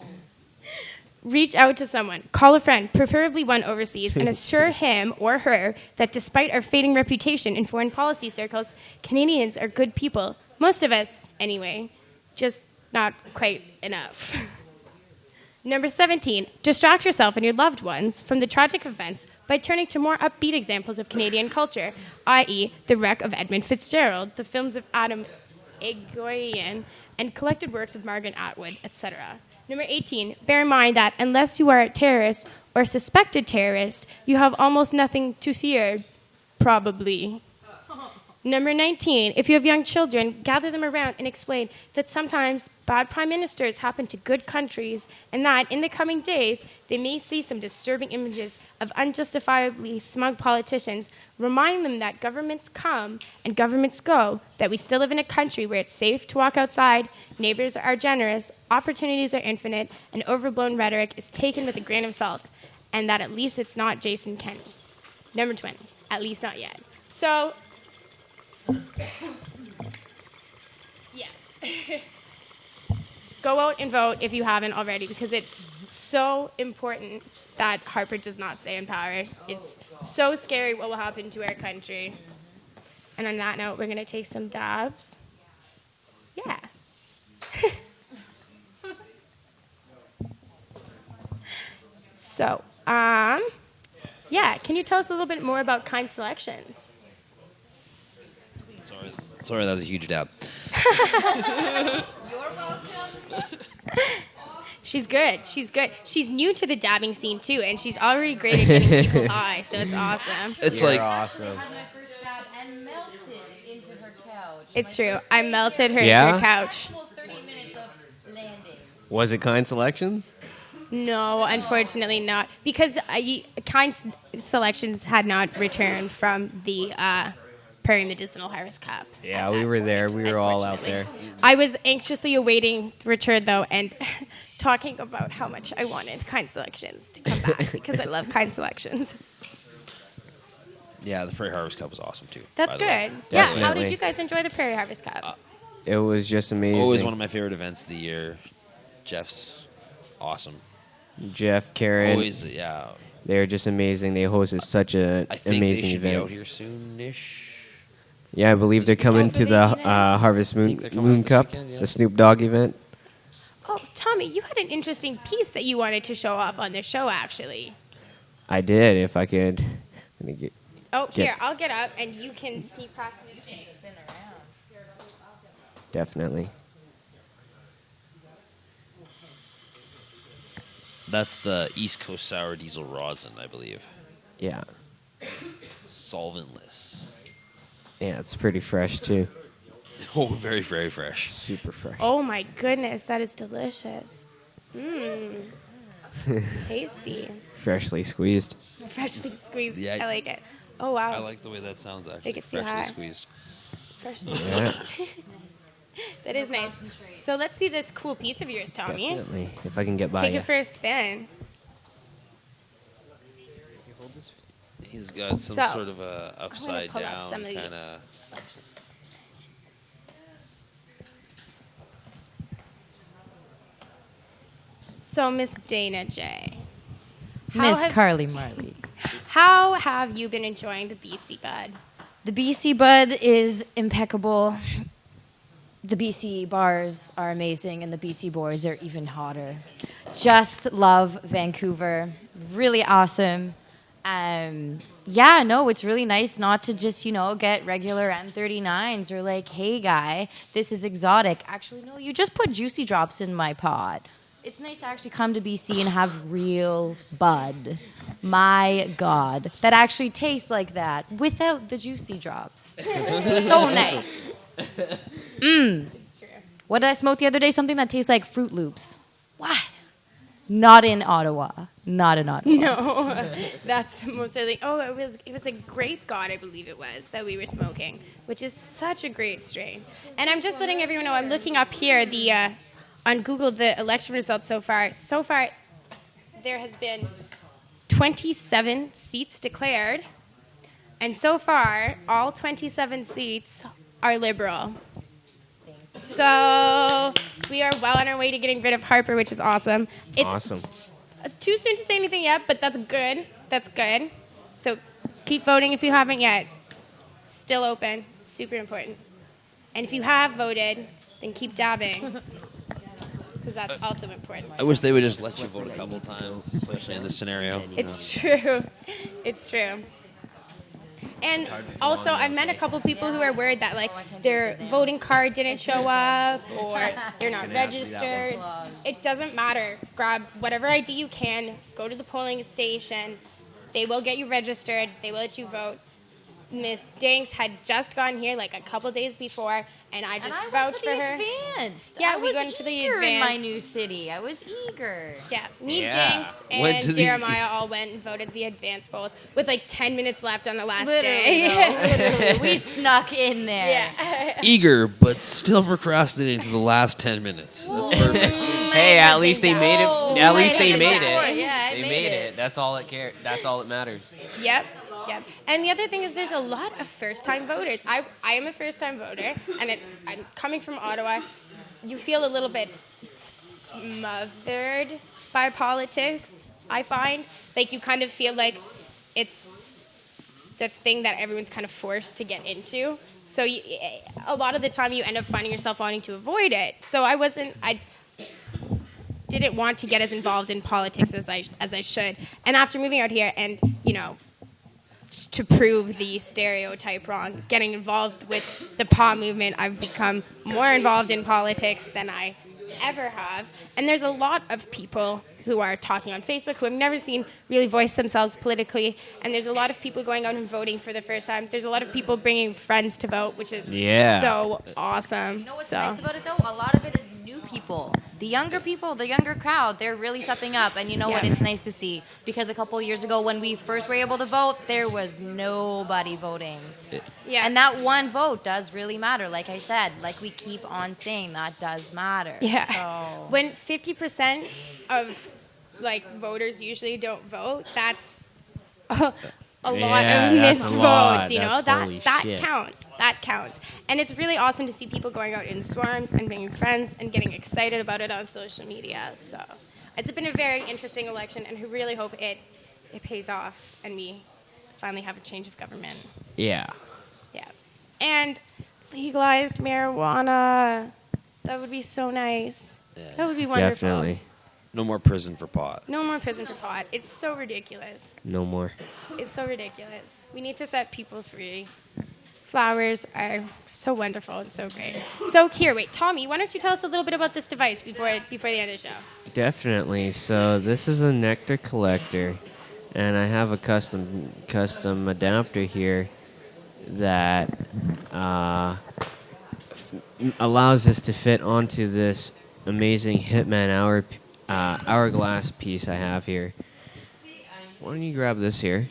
Reach out to someone. Call a friend, preferably one overseas, and assure him or her that despite our fading reputation in foreign policy circles, Canadians are good people. Most of us, anyway. Just not quite enough. Number 17. Distract yourself and your loved ones from the tragic events by turning to more upbeat examples of Canadian culture, i.e. The Wreck of Edmund Fitzgerald, the films of Adam Egoyan, and collected works of Margaret Atwood, etc. Number 18, bear in mind that unless you are a terrorist or suspected terrorist, you have almost nothing to fear, probably. Number 19, if you have young children, gather them around and explain that sometimes bad prime ministers happen to good countries and that in the coming days, they may see some disturbing images of unjustifiably smug politicians. Remind them that governments come and governments go, that we still live in a country where it's safe to walk outside, neighbors are generous, opportunities are infinite, and overblown rhetoric is taken with a grain of salt, and that at least it's not Jason Kenney. Number 20, at least not yet. So, yes. Go out and vote if you haven't already, because it's so important that Harper does not stay in power. It's so scary what will happen to our country. And on that note, we're going to take some dabs. Yeah. So, yeah, can you tell us a little bit more about Kind Selections? Sorry, that was a huge dab. You're welcome. She's good. She's good. She's new to the dabbing scene too, and she's already great at getting people high. So it's awesome. It's You're like awesome. It's true. I melted her Yeah? into her couch. Was it Kind Selections? No, unfortunately not, because Kind Selections had not returned from the Prairie Medicinal Harvest Cup. Yeah, we were there. We were all out there. I was anxiously awaiting the return, though, and talking about how much I wanted Kind Selections to come back, because I love Kind Selections. Yeah, the Prairie Harvest Cup was awesome, too. That's good. Yeah, how did Definitely. you guys enjoy the Prairie Harvest Cup? It was just amazing. Always one of my favorite events of the year. Jeff's awesome. Jeff, Karen. Always, yeah. They're just amazing. They hosted such an I think amazing they should event. be out here soon-ish. Yeah, I believe they're coming to the Harvest Moon Cup, the Snoop Dogg event. Oh, Tommy, you had an interesting piece that you wanted to show off on the show, actually. I did, if I could. Let me get. Here, I'll get up and you can sneak past this piece. Spin around. Definitely. That's the East Coast sour diesel rosin, I believe. Yeah. Solventless. Yeah, it's pretty fresh, too. Oh, very, very fresh. Super fresh. Oh my goodness, that is delicious. Mmm. Tasty. Freshly squeezed. Freshly squeezed. Yeah, I like it. Oh wow. I like the way that sounds, actually. It gets you Freshly high. squeezed. Freshly Yeah. squeezed. That is nice. So let's see this cool piece of yours, Tommy. Definitely. If I can get by Take you. it for a spin. He's got some So, sort of a upside pull up down some of the- kind of. So Miss Dana J. Miss Carly Marley. How have you been enjoying the BC Bud? The BC Bud is impeccable. The BC bars are amazing, and the BC boys are even hotter. Just love Vancouver. Really awesome. Yeah, no, it's really nice not to just, get regular N39s or like, hey, guy, this is exotic. Actually, no, you just put juicy drops in my pod. It's nice to actually come to BC and have real bud. My God. That actually tastes like that without the juicy drops. So nice. It's true. What did I smoke the other day? Something that tastes like Fruit Loops. What? Not in Ottawa. Not in Ottawa. No, that's mostly. It was a Grape God, I believe it was, that we were smoking, which is such a great strain. And I'm just letting everyone know. I'm looking up here on Google the election results so far. So far, there has been 27 seats declared, and so far, all 27 seats are Liberal. So we are well on our way to getting rid of Harper, which is awesome. It's Awesome. too soon to say anything yet, but that's good. That's good. So keep voting if you haven't yet. Still open. Super important. And if you have voted, then keep dabbing. Because that's also important. I wish they would just let you vote a couple times, especially in this scenario. It's true. It's true. And also, I've met a couple people who are worried that their voting card didn't show up or they're not registered. It doesn't matter. Grab whatever ID you can. Go to the polling station. They will get you registered. They will let you vote. Miss Danks had just gone here a couple days before, and I just vouched for her. Advanced. Yeah, I we was went to the eager in my advanced. new city. I was eager. Yeah, me, Yeah. Danks, Went and to the- Jeremiah all went and voted the advanced polls with 10 minutes left on the last Literally, day. though, literally. We snuck in there. Yeah. Eager, but still procrastinating to the last 10 minutes. That's perfect. Hey, at least they made it. At least they made before. it. Yeah, I They made made it. it. That's all that matters. Yep. And the other thing is there's a lot of first-time voters. I am a first-time voter, and I'm coming from Ottawa. You feel a little bit smothered by politics, I find. You kind of feel like it's the thing that everyone's kind of forced to get into. So a lot of the time you end up finding yourself wanting to avoid it. So I didn't want to get as involved in politics as I should. And after moving out here and, just to prove the stereotype wrong, getting involved with the PA movement, I've become more involved in politics than I ever have. And there's a lot of people who are talking on Facebook who I've never seen really voice themselves politically. And there's a lot of people going out and voting for the first time. There's a lot of people bringing friends to vote, which is so awesome. You know what's nice about it, though? A lot of it is new people. The younger people, the younger crowd, they're really stepping up. And you know what? It's nice to see. Because a couple of years ago, when we first were able to vote, there was nobody voting. Yeah. And that one vote does really matter. Like I said, like we keep on saying, that does matter. Yeah. So. When 50% of voters usually don't vote, that's a lot of missed votes. That shit. counts. That counts. And it's really awesome to see people going out in swarms and being friends and getting excited about it on social media. So it's been a very interesting election, and I really hope it pays off and we finally have a change of government. Yeah. Yeah. And legalized marijuana. That would be so nice. That would be wonderful. Definitely. No more prison for pot. No more prison for pot. It's so ridiculous. No more. It's so ridiculous. We need to set people free. Flowers are so wonderful and so great. So here, wait, Tommy, why don't you tell us a little bit about this device before the end of the show? Definitely. So this is a nectar collector, and I have a custom adapter here that allows us to fit onto this amazing Hitman hourglass piece I have here. Why don't you grab this here?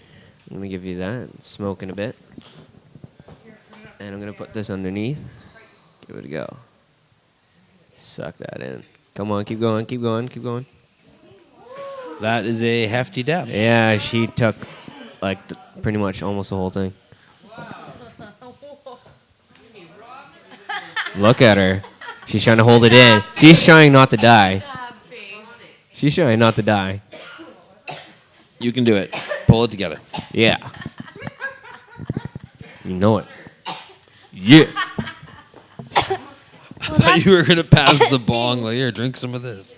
I'm going to give you that. It's smoking a bit. And I'm going to put this underneath. Give it a go. Suck that in. Come on, keep going, keep going, keep going. That is a hefty dab. Yeah, she took like pretty much almost the whole thing. Look at her. She's trying to hold it in. She's trying not to die. She's trying not to die. You can do it. Pull it together. Yeah. You know it. Yeah. I thought you were going to pass the bong. Like, here, drink some of this.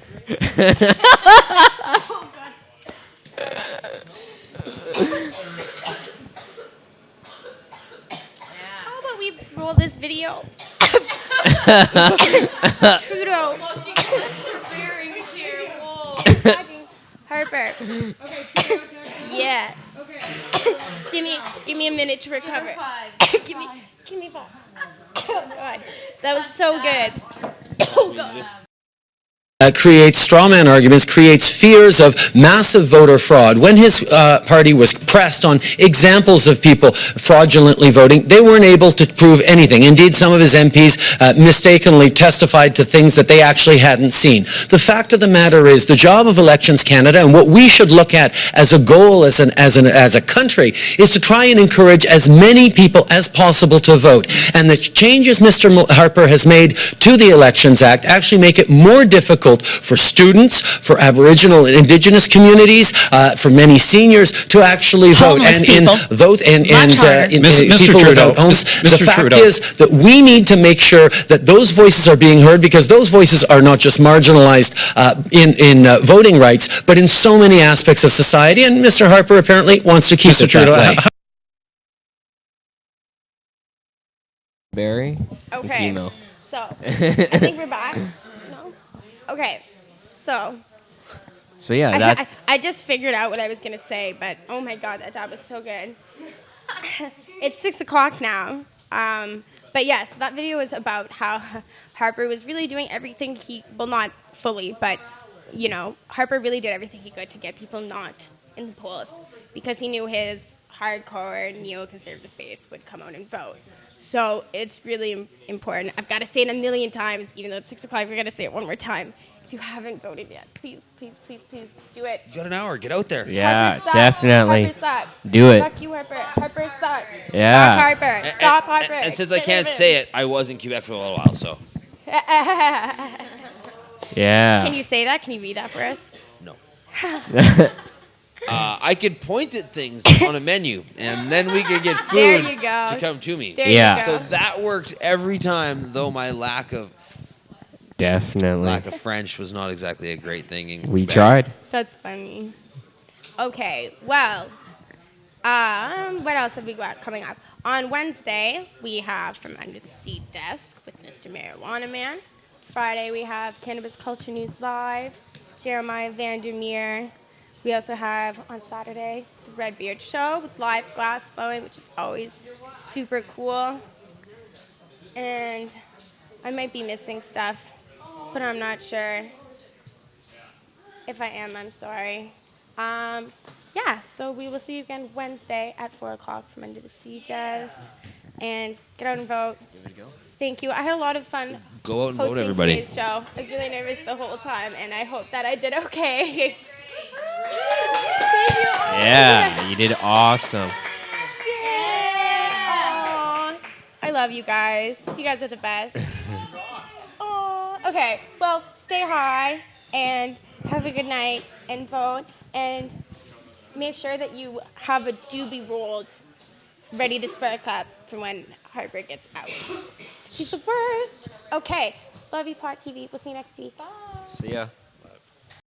How about we roll this video? Trudeau. Well, she collects her bearings here. Whoa. Harper. Okay, Trudeau. Yeah. Okay. Give me a minute to recover. give me 5. Oh God, that was so good. Oh God. Creates strawman arguments, creates fears of massive voter fraud. When his party was pressed on examples of people fraudulently voting, they weren't able to prove anything. Indeed, some of his MPs mistakenly testified to things that they actually hadn't seen. The fact of the matter is, the job of Elections Canada, and what we should look at as a goal as a country, is to try and encourage as many people as possible to vote. And the changes Mr. Harper has made to the Elections Act actually make it more difficult for students, for Aboriginal and Indigenous communities, for many seniors to actually vote. Homeless And people. in vote and Mr. people Trudeau, without homes. Mr. The fact Trudeau. is that we need to make sure that those voices are being heard, because those voices are not just marginalized in voting rights, but in so many aspects of society. And Mr. Harper apparently wants to keep it that way. Barry? Okay. And chemo. So I think we're back. No. Okay. So yeah, that. I just figured out what I was gonna say, but oh my God, that dab was so good. It's 6 o'clock now. But yes, that video was about how Harper was really doing everything not fully, but you know, Harper really did everything he could to get people not in the polls, because he knew his hardcore neoconservative base would come out and vote. So it's really important. I've got to say it a million times, even though it's 6 o'clock, we're going to say it one more time. If you haven't voted yet, please, please, please, please do it. You got an hour. Get out there. Yeah, Harper sucks. definitely. Harper sucks. Do it. Fuck you, Harper. Harper sucks. Yeah. Stop Harper. Stop Harper. And since I can't say it, I was in Quebec for a little while, so. Yeah. Can you say that? Can you read that for us? No. I could point at things on a menu, and then we could get There food you go. to come to me. There you go. So that worked every time, though my lack of French was not exactly a great thing. We tried. That's funny. Okay, well, what else have we got coming up? On Wednesday, we have From Under the Sea Desk with Mr. Marijuana Man. Friday, we have Cannabis Culture News Live, Jeremiah Vandermeer. We also have, on Saturday, the Red Beard Show with live glass blowing, which is always super cool. And I might be missing stuff, but I'm not sure. If I am, I'm sorry. Yeah, so we will see you again Wednesday at 4 o'clock From Under the Sea Jazz. And get out and vote. Thank you. I had a lot of fun. Go out and vote, hosting everybody. Today's show. I was really nervous the whole time, and I hope that I did okay. Thank you. Yeah, you did awesome. Aw, I love you guys. You guys are the best. Aw, okay, well, stay high and Have a good night and vote. And make sure that you have a doobie rolled ready to spark up for when Harper gets out. 'Cause he's the worst. Okay. Love you, Pot TV. We'll see you next week. Bye. See ya.